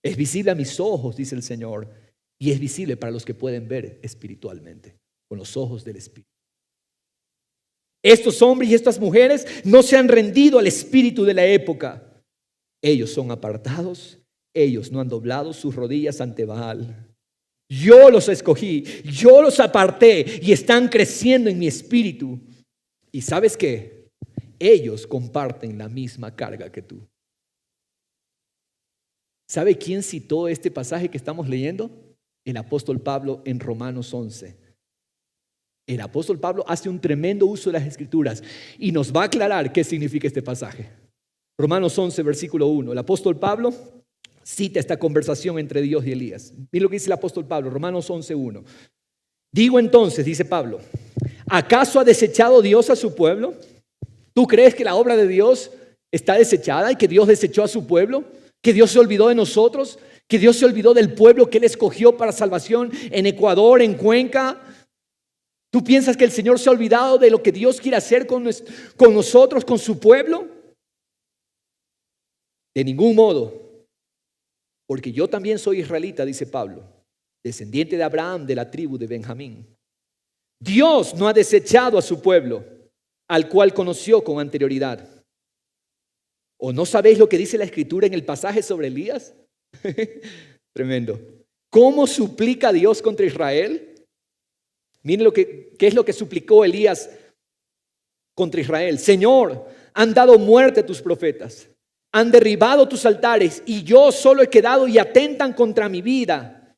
A: Es visible a mis ojos, dice el Señor, y es visible para los que pueden ver espiritualmente, con los ojos del Espíritu. Estos hombres y estas mujeres no se han rendido al espíritu de la época. Ellos son apartados. Ellos no han doblado sus rodillas ante Baal. Yo los escogí, yo los aparté y están creciendo en mi espíritu. ¿Y sabes qué? Ellos comparten la misma carga que tú. ¿Sabe quién citó este pasaje que estamos leyendo? El apóstol Pablo en Romanos 11. El apóstol Pablo hace un tremendo uso de las escrituras y nos va a aclarar qué significa este pasaje. Romanos 11, versículo 1. El apóstol Pablo cita esta conversación entre Dios y Elías. Mira lo que dice el apóstol Pablo, Romanos 11:1. Digo entonces, dice Pablo, ¿acaso ha desechado Dios a su pueblo? ¿Tú crees que la obra de Dios está desechada y que Dios desechó a su pueblo? ¿Que Dios se olvidó de nosotros? ¿Que Dios se olvidó del pueblo que Él escogió para salvación en Ecuador, en Cuenca? ¿Tú piensas que el Señor se ha olvidado de lo que Dios quiere hacer con nosotros, con su pueblo? De ningún modo. Porque yo también soy israelita, dice Pablo, descendiente de Abraham, de la tribu de Benjamín. Dios no ha desechado a su pueblo, al cual conoció con anterioridad. ¿O no sabéis lo que dice la Escritura en el pasaje sobre Elías? Tremendo. ¿Cómo suplica Dios contra Israel? Miren qué es lo que suplicó Elías contra Israel. Señor, han dado muerte a tus profetas. Han derribado tus altares y yo solo he quedado y atentan contra mi vida.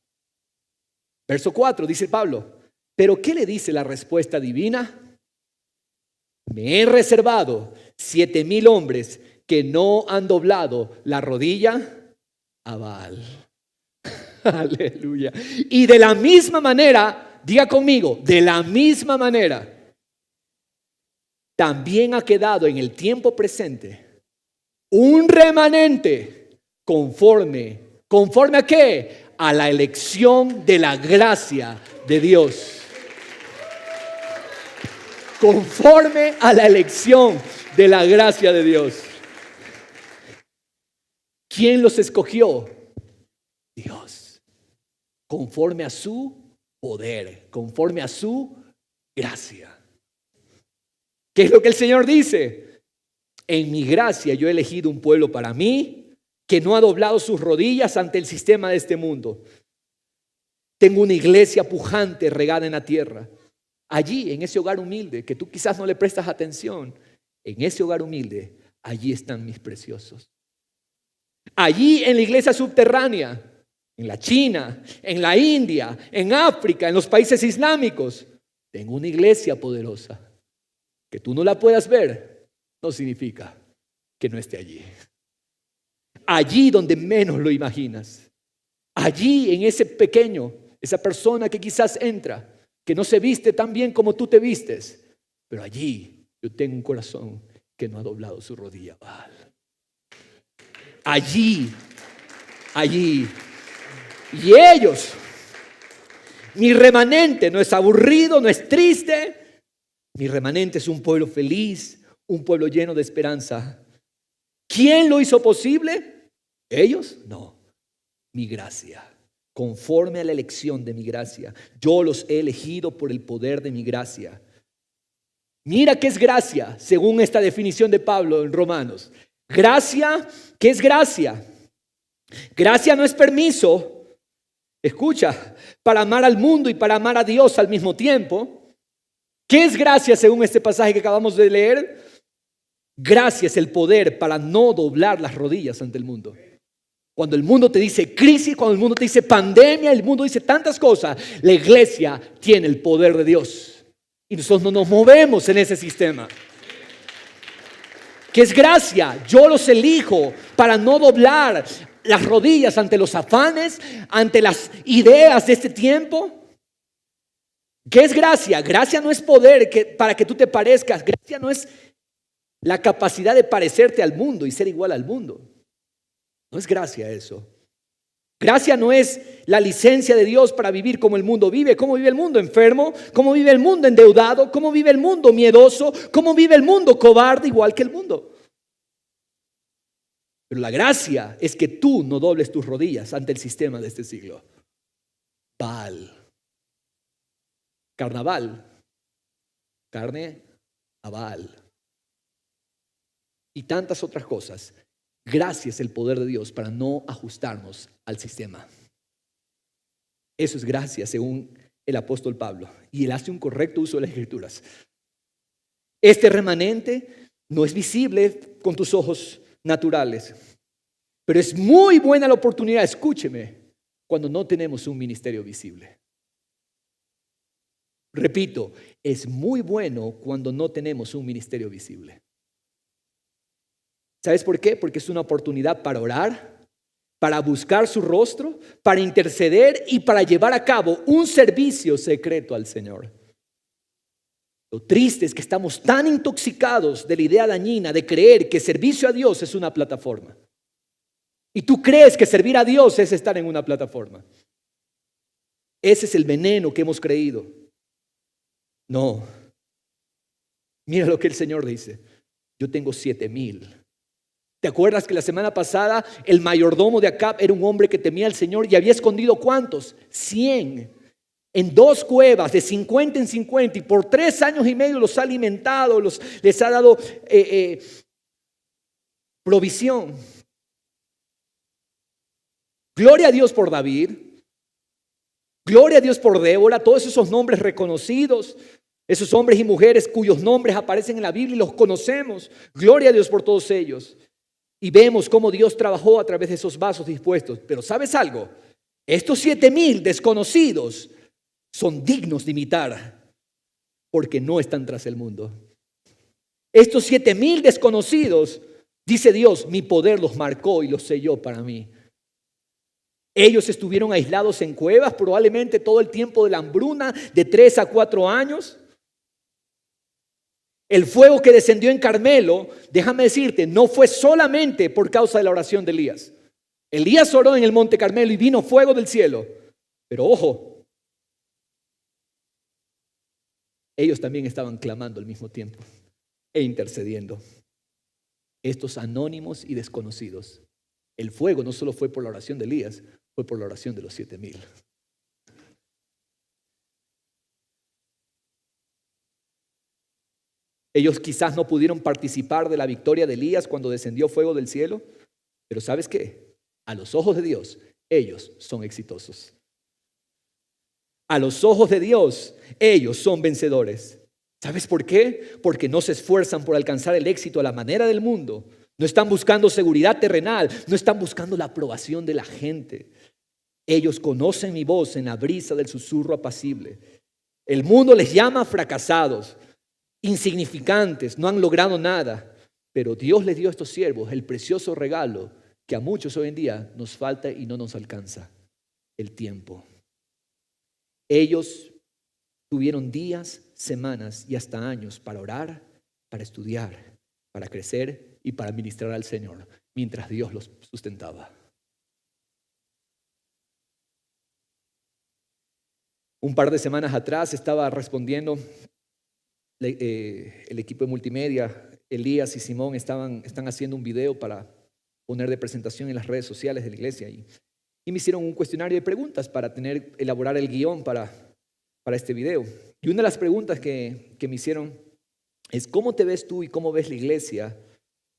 A: Verso 4, dice Pablo. ¿Pero qué le dice la respuesta divina? Me he reservado 7,000 hombres que no han doblado la rodilla a Baal. Aleluya. Y de la misma manera, diga conmigo, de la misma manera, también ha quedado en el tiempo presente un remanente conforme a qué? A la elección de la gracia de Dios. Conforme a la elección de la gracia de Dios. ¿Quién los escogió? Dios. Conforme a su poder, conforme a su gracia. ¿Qué es lo que el Señor dice? En mi gracia yo he elegido un pueblo para mí que no ha doblado sus rodillas ante el sistema de este mundo. Tengo una iglesia pujante regada en la tierra. Allí, en ese hogar humilde, que tú quizás no le prestas atención, en ese hogar humilde, allí están mis preciosos. Allí en la iglesia subterránea, en la China, en la India, en África, en los países islámicos, tengo una iglesia poderosa. Que tú no la puedas ver, no significa que no esté allí. Allí donde menos lo imaginas. Allí en ese pequeño, esa persona que quizás entra, que no se viste tan bien como tú te vistes, pero allí yo tengo un corazón que no ha doblado su rodilla. Allí. Y ellos, mi remanente no es aburrido, no es triste. Mi remanente es un pueblo feliz, un pueblo lleno de esperanza. ¿Quién lo hizo posible? ¿Ellos? No, mi gracia. Conforme a la elección de mi gracia. Yo los he elegido por el poder de mi gracia. Mira qué es gracia, según esta definición de Pablo en Romanos. Gracia, ¿qué es gracia? Gracia no es permiso, escucha, para amar al mundo y para amar a Dios al mismo tiempo. ¿Qué es gracia según este pasaje que acabamos de leer? Gracia es el poder para no doblar las rodillas ante el mundo. Cuando el mundo te dice crisis, cuando el mundo te dice pandemia, el mundo dice tantas cosas, la iglesia tiene el poder de Dios. Y nosotros no nos movemos en ese sistema. ¿Qué es gracia? Yo los elijo para no doblar las rodillas ante los afanes, ante las ideas de este tiempo. ¿Qué es gracia? Gracia no es poder para que tú te parezcas. Gracia no es la capacidad de parecerte al mundo y ser igual al mundo. No es gracia eso. Gracia no es la licencia de Dios para vivir como el mundo vive. ¿Cómo vive el mundo enfermo? ¿Cómo vive el mundo endeudado? ¿Cómo vive el mundo miedoso? ¿Cómo vive el mundo cobarde igual que el mundo? Pero la gracia es que tú no dobles tus rodillas ante el sistema de este siglo. Baal. Carnaval, carne a Baal y tantas otras cosas. Gracia es el poder de Dios para no ajustarnos al sistema. Eso es gracia según el apóstol Pablo, y él hace un correcto uso de las escrituras. Este remanente no es visible con tus ojos naturales, pero es muy buena la oportunidad, escúcheme, cuando no tenemos un ministerio visible. Repito, es muy bueno cuando no tenemos un ministerio visible. ¿Sabes por qué? Porque es una oportunidad para orar, para buscar su rostro, para interceder y para llevar a cabo un servicio secreto al Señor. Lo triste es que estamos tan intoxicados de la idea dañina de creer que servicio a Dios es una plataforma. Y tú crees que servir a Dios es estar en una plataforma. Ese es el veneno que hemos creído. No. Mira lo que el Señor dice. Yo tengo 7,000. ¿Te acuerdas que la semana pasada el mayordomo de Acab era un hombre que temía al Señor y había escondido cuántos? 100. En 2 cuevas, de 50 en 50, y por 3 años y medio los ha alimentado, les ha dado provisión. Gloria a Dios por David. Gloria a Dios por Débora, todos esos nombres reconocidos, esos hombres y mujeres cuyos nombres aparecen en la Biblia y los conocemos. Gloria a Dios por todos ellos. Y vemos cómo Dios trabajó a través de esos vasos dispuestos. Pero ¿sabes algo? Estos 7,000 desconocidos son dignos de imitar porque no están tras el mundo. Estos 7,000 desconocidos, dice Dios, mi poder los marcó y los selló para mí. Ellos estuvieron aislados en cuevas probablemente todo el tiempo de la hambruna, de 3 a 4 años. El fuego que descendió en Carmelo, déjame decirte, no fue solamente por causa de la oración de Elías. Elías oró en el monte Carmelo y vino fuego del cielo. Pero ojo, ellos también estaban clamando al mismo tiempo e intercediendo. Estos anónimos y desconocidos. El fuego no solo fue por la oración de Elías, fue por la oración de los 7,000. Ellos quizás no pudieron participar de la victoria de Elías cuando descendió fuego del cielo, pero ¿sabes qué? A los ojos de Dios, ellos son exitosos. A los ojos de Dios, ellos son vencedores. ¿Sabes por qué? Porque no se esfuerzan por alcanzar el éxito a la manera del mundo. No están buscando seguridad terrenal, no están buscando la aprobación de la gente. Ellos conocen mi voz en la brisa del susurro apacible. El mundo les llama fracasados, insignificantes, no han logrado nada. Pero Dios les dio a estos siervos el precioso regalo que a muchos hoy en día nos falta y no nos alcanza: el tiempo. Ellos tuvieron días, semanas y hasta años para orar, para estudiar, para crecer y para ministrar al Señor, mientras Dios los sustentaba. Un par de semanas atrás estaba respondiendo el equipo de multimedia. Elías y Simón están haciendo un video para poner de presentación en las redes sociales de la iglesia y me hicieron un cuestionario de preguntas para elaborar el guión para este video. Y una de las preguntas que me hicieron es: ¿cómo te ves tú y cómo ves la iglesia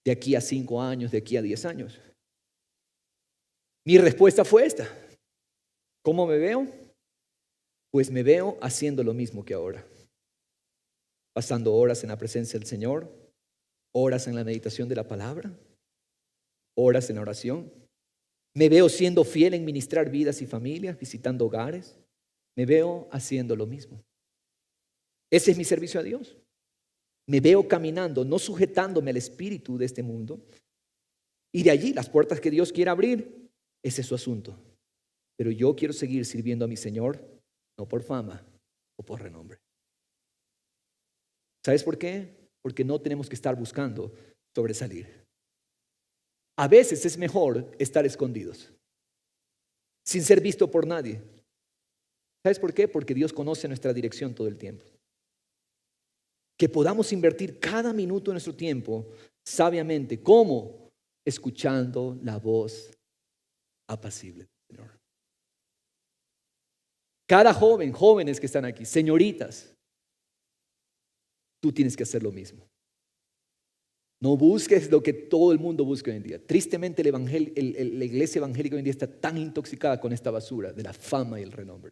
A: de aquí a 5 años, de aquí a 10 años? Mi respuesta fue esta: ¿cómo me veo? Pues me veo haciendo lo mismo que ahora, pasando horas en la presencia del Señor, horas en la meditación de la palabra, horas en la oración. Me veo siendo fiel en ministrar vidas y familias, visitando hogares. Me veo haciendo lo mismo. Ese es mi servicio a Dios. Me veo caminando, no sujetándome al espíritu de este mundo. Y de allí las puertas que Dios quiera abrir, ese es su asunto. Pero yo quiero seguir sirviendo a mi Señor, no por fama o por renombre. ¿Sabes por qué? Porque no tenemos que estar buscando sobresalir. A veces es mejor estar escondidos, sin ser visto por nadie. ¿Sabes por qué? Porque Dios conoce nuestra dirección todo el tiempo. Que podamos invertir cada minuto de nuestro tiempo sabiamente. ¿Cómo? Escuchando la voz apacible del Señor. Cada joven, jóvenes que están aquí, señoritas, tú tienes que hacer lo mismo. No busques lo que todo el mundo busca hoy en día. Tristemente la iglesia evangélica hoy en día está tan intoxicada con esta basura de la fama y el renombre.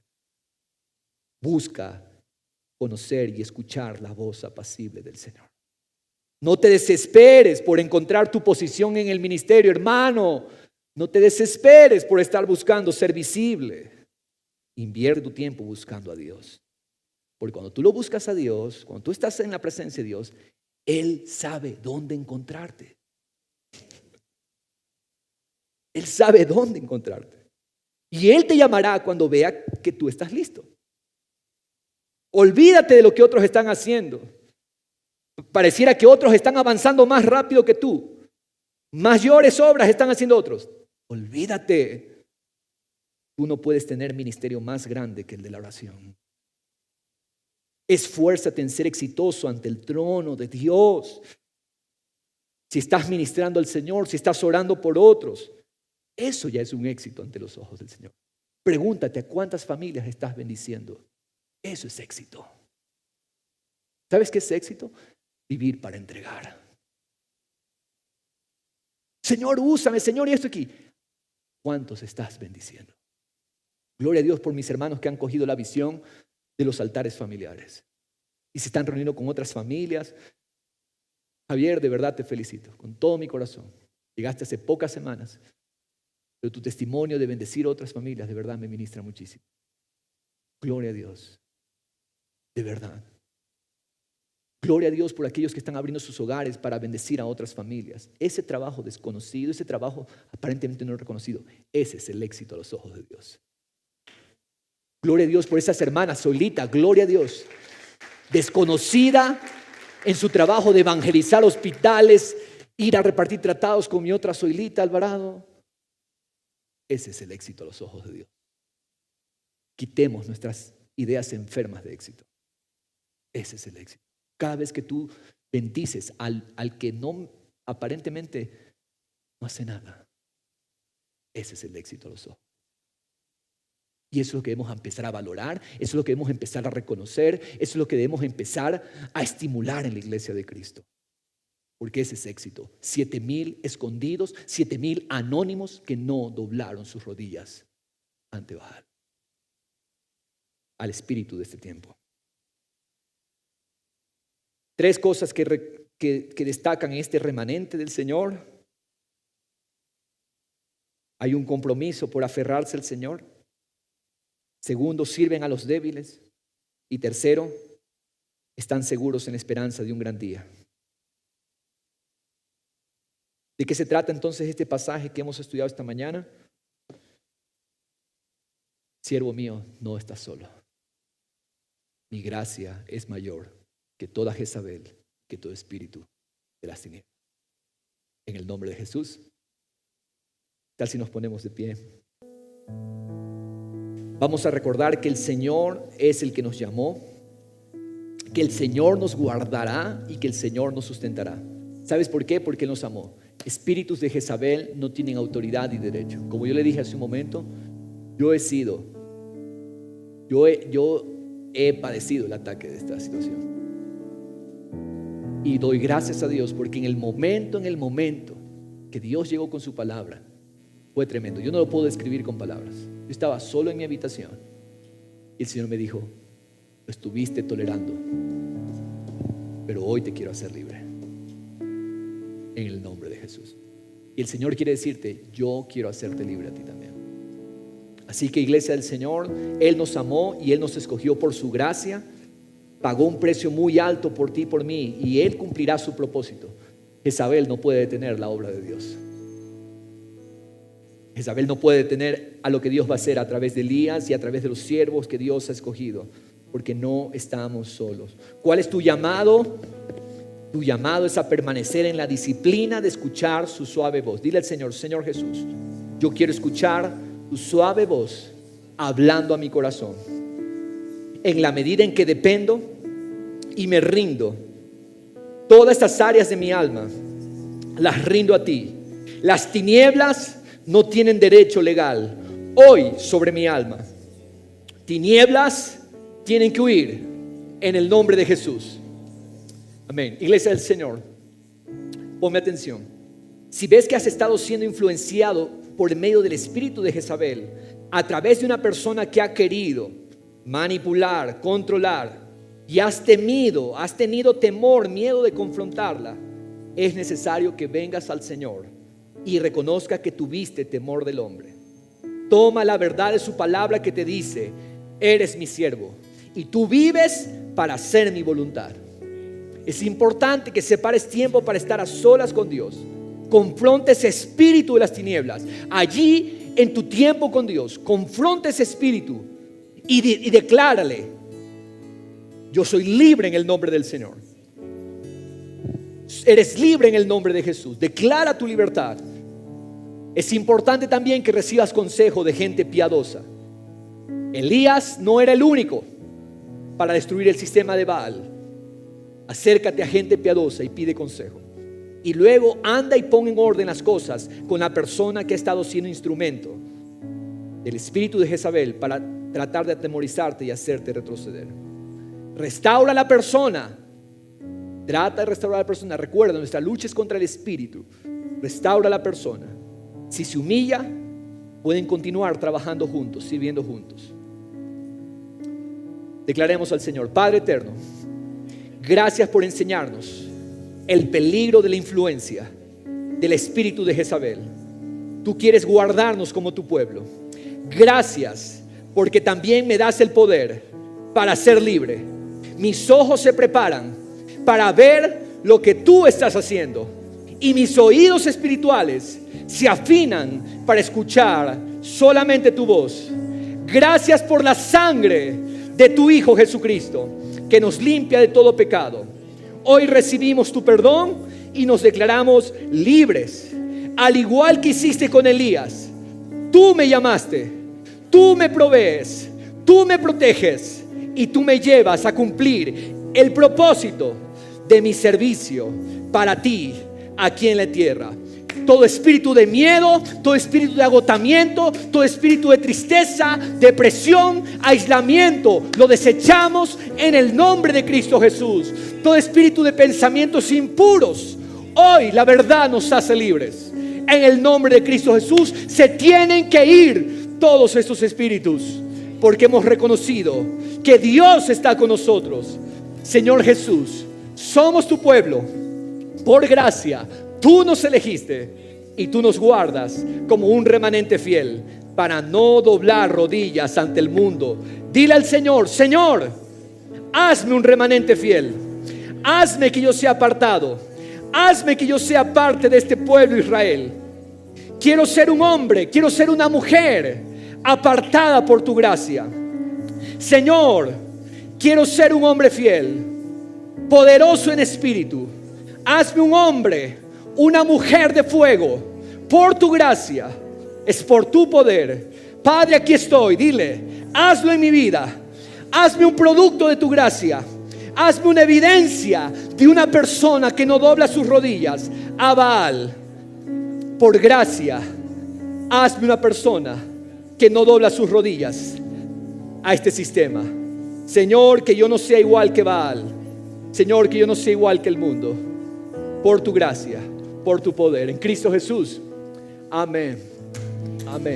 A: Busca conocer y escuchar la voz apacible del Señor. No te desesperes por encontrar tu posición en el ministerio, hermano. No te desesperes por estar buscando ser visible. Invierte tu tiempo buscando a Dios. Porque cuando tú lo buscas a Dios, cuando tú estás en la presencia de Dios, Él sabe dónde encontrarte. Él sabe dónde encontrarte. Y Él te llamará cuando vea que tú estás listo. Olvídate de lo que otros están haciendo. Pareciera que otros están avanzando más rápido que tú. Mayores obras están haciendo otros. Olvídate. Tú no puedes tener ministerio más grande que el de la oración. Esfuérzate en ser exitoso ante el trono de Dios. Si estás ministrando al Señor, si estás orando por otros, eso ya es un éxito ante los ojos del Señor. Pregúntate a cuántas familias estás bendiciendo. Eso es éxito. ¿Sabes qué es éxito? Vivir para entregar. Señor, úsame, Señor, y esto aquí. ¿Cuántos estás bendiciendo? Gloria a Dios por mis hermanos que han cogido la visión de los altares familiares y se están reuniendo con otras familias. Javier, de verdad te felicito con todo mi corazón. Llegaste hace pocas semanas, pero tu testimonio de bendecir a otras familias de verdad me ministra muchísimo. Gloria a Dios. De verdad. Gloria a Dios por aquellos que están abriendo sus hogares para bendecir a otras familias. Ese trabajo desconocido, ese trabajo aparentemente no reconocido, ese es el éxito a los ojos de Dios. Gloria a Dios por esas hermanas, Solita, gloria a Dios. Desconocida en su trabajo de evangelizar hospitales, ir a repartir tratados con mi otra Solita Alvarado. Ese es el éxito a los ojos de Dios. Quitemos nuestras ideas enfermas de éxito. Ese es el éxito. Cada vez que tú bendices al que no aparentemente no hace nada, ese es el éxito a los ojos. Y eso es lo que debemos empezar a valorar, eso es lo que debemos empezar a reconocer, eso es lo que debemos empezar a estimular en la iglesia de Cristo. Porque ese es éxito. 7,000 escondidos, 7,000 anónimos que no doblaron sus rodillas ante Baal, al espíritu de este tiempo. 3 cosas que destacan este remanente del Señor. Hay un compromiso por aferrarse al Señor. Segundo, sirven a los débiles. Y tercero, están seguros en la esperanza de un gran día. ¿De qué se trata entonces este pasaje que hemos estudiado esta mañana? Siervo mío, no estás solo. Mi gracia es mayor que toda Jezabel, que todo espíritu de las tinieblas. En el nombre de Jesús. Tal si nos ponemos de pie. Vamos a recordar que el Señor es el que nos llamó, que el Señor nos guardará y que el Señor nos sustentará. ¿Sabes por qué? Porque Él nos amó. Espíritus de Jezabel no tienen autoridad y derecho. Como yo le dije hace un momento, yo he padecido el ataque de esta situación. Y doy gracias a Dios porque en el momento que Dios llegó con su palabra, fue tremendo. Yo no lo puedo describir con palabras. Yo estaba solo en mi habitación y el Señor me dijo: lo estuviste tolerando, pero hoy te quiero hacer libre. En el nombre de Jesús. Y el Señor quiere decirte: yo quiero hacerte libre a ti también. Así que, iglesia del Señor, Él nos amó y Él nos escogió por su gracia. Pagó un precio muy alto por ti y por mí, y Él cumplirá su propósito. Jezabel no puede detener la obra de Dios. Jezabel no puede detener a lo que Dios va a hacer a través de Elías y a través de los siervos que Dios ha escogido, porque no estamos solos. ¿Cuál es tu llamado? Tu llamado es a permanecer en la disciplina de escuchar su suave voz. Dile al Señor: Señor Jesús, yo quiero escuchar tu suave voz hablando a mi corazón. En la medida en que dependo y me rindo, todas estas áreas de mi alma las rindo a ti. Las tinieblas no tienen derecho legal hoy sobre mi alma. Tinieblas tienen que huir en el nombre de Jesús. Amén. Iglesia del Señor, ponme atención. Si ves que has estado siendo influenciado por el medio del espíritu de Jezabel a través de una persona que ha querido manipular, controlar, y has tenido temor, miedo de confrontarla, es necesario que vengas al Señor y reconozca que tuviste temor del hombre. Toma la verdad de su palabra que te dice: eres mi siervo y tú vives para hacer mi voluntad. Es importante que separes tiempo para estar a solas con Dios. Confronta ese espíritu de las tinieblas. Allí, en tu tiempo con Dios, confronta ese espíritu y declárale: yo soy libre en el nombre del Señor. Eres libre en el nombre de Jesús. Declara tu libertad. Es importante también que recibas consejo de gente piadosa. Elías no era el único para destruir el sistema de Baal. Acércate a gente piadosa y pide consejo. Y luego anda y pon en orden las cosas con la persona que ha estado siendo instrumento del espíritu de Jezabel para tratar de atemorizarte y hacerte retroceder. Restaura a la persona. Trata de restaurar a la persona. Recuerda, nuestra lucha es contra el espíritu. Restaura a la persona. Si se humilla, pueden continuar trabajando juntos, sirviendo juntos. Declaremos al Señor: Padre eterno, gracias por enseñarnos el peligro de la influencia del espíritu de Jezabel. Tú quieres guardarnos como tu pueblo. Gracias porque también me das el poder para ser libre. Mis ojos se preparan para ver lo que tú estás haciendo. Y mis oídos espirituales se afinan para escuchar solamente tu voz. Gracias por la sangre de tu Hijo Jesucristo, que nos limpia de todo pecado. Hoy recibimos tu perdón y nos declaramos libres. Al igual que hiciste con Elías, tú me llamaste, tú me provees, tú me proteges y tú me llevas a cumplir el propósito de mi servicio para ti aquí en la tierra. Todo espíritu de miedo, todo espíritu de agotamiento, todo espíritu de tristeza, depresión, aislamiento, lo desechamos en el nombre de Cristo Jesús. Todo espíritu de pensamientos impuros, hoy la verdad nos hace libres. En el nombre de Cristo Jesús se tienen que ir todos estos espíritus, porque hemos reconocido que Dios está con nosotros. Señor Jesús, somos tu pueblo. Por gracia, tú nos elegiste y tú nos guardas como un remanente fiel para no doblar rodillas ante el mundo. Dile al Señor: Señor, hazme un remanente fiel. Hazme que yo sea apartado. Hazme que yo sea parte de este pueblo Israel. Quiero ser un hombre, quiero ser una mujer apartada por tu gracia. Señor, quiero ser un hombre fiel, poderoso en espíritu. Hazme un hombre, una mujer de fuego, por tu gracia. Es por tu poder. Padre, aquí estoy. Dile: hazlo en mi vida. Hazme un producto de tu gracia. Hazme una evidencia de una persona que no dobla sus rodillas a Baal. Por gracia, hazme una persona que no dobla sus rodillas a este sistema. Señor, que yo no sea igual que Baal. Señor, que yo no sea igual que el mundo. Por tu gracia, por tu poder, en Cristo Jesús. Amén. Amén.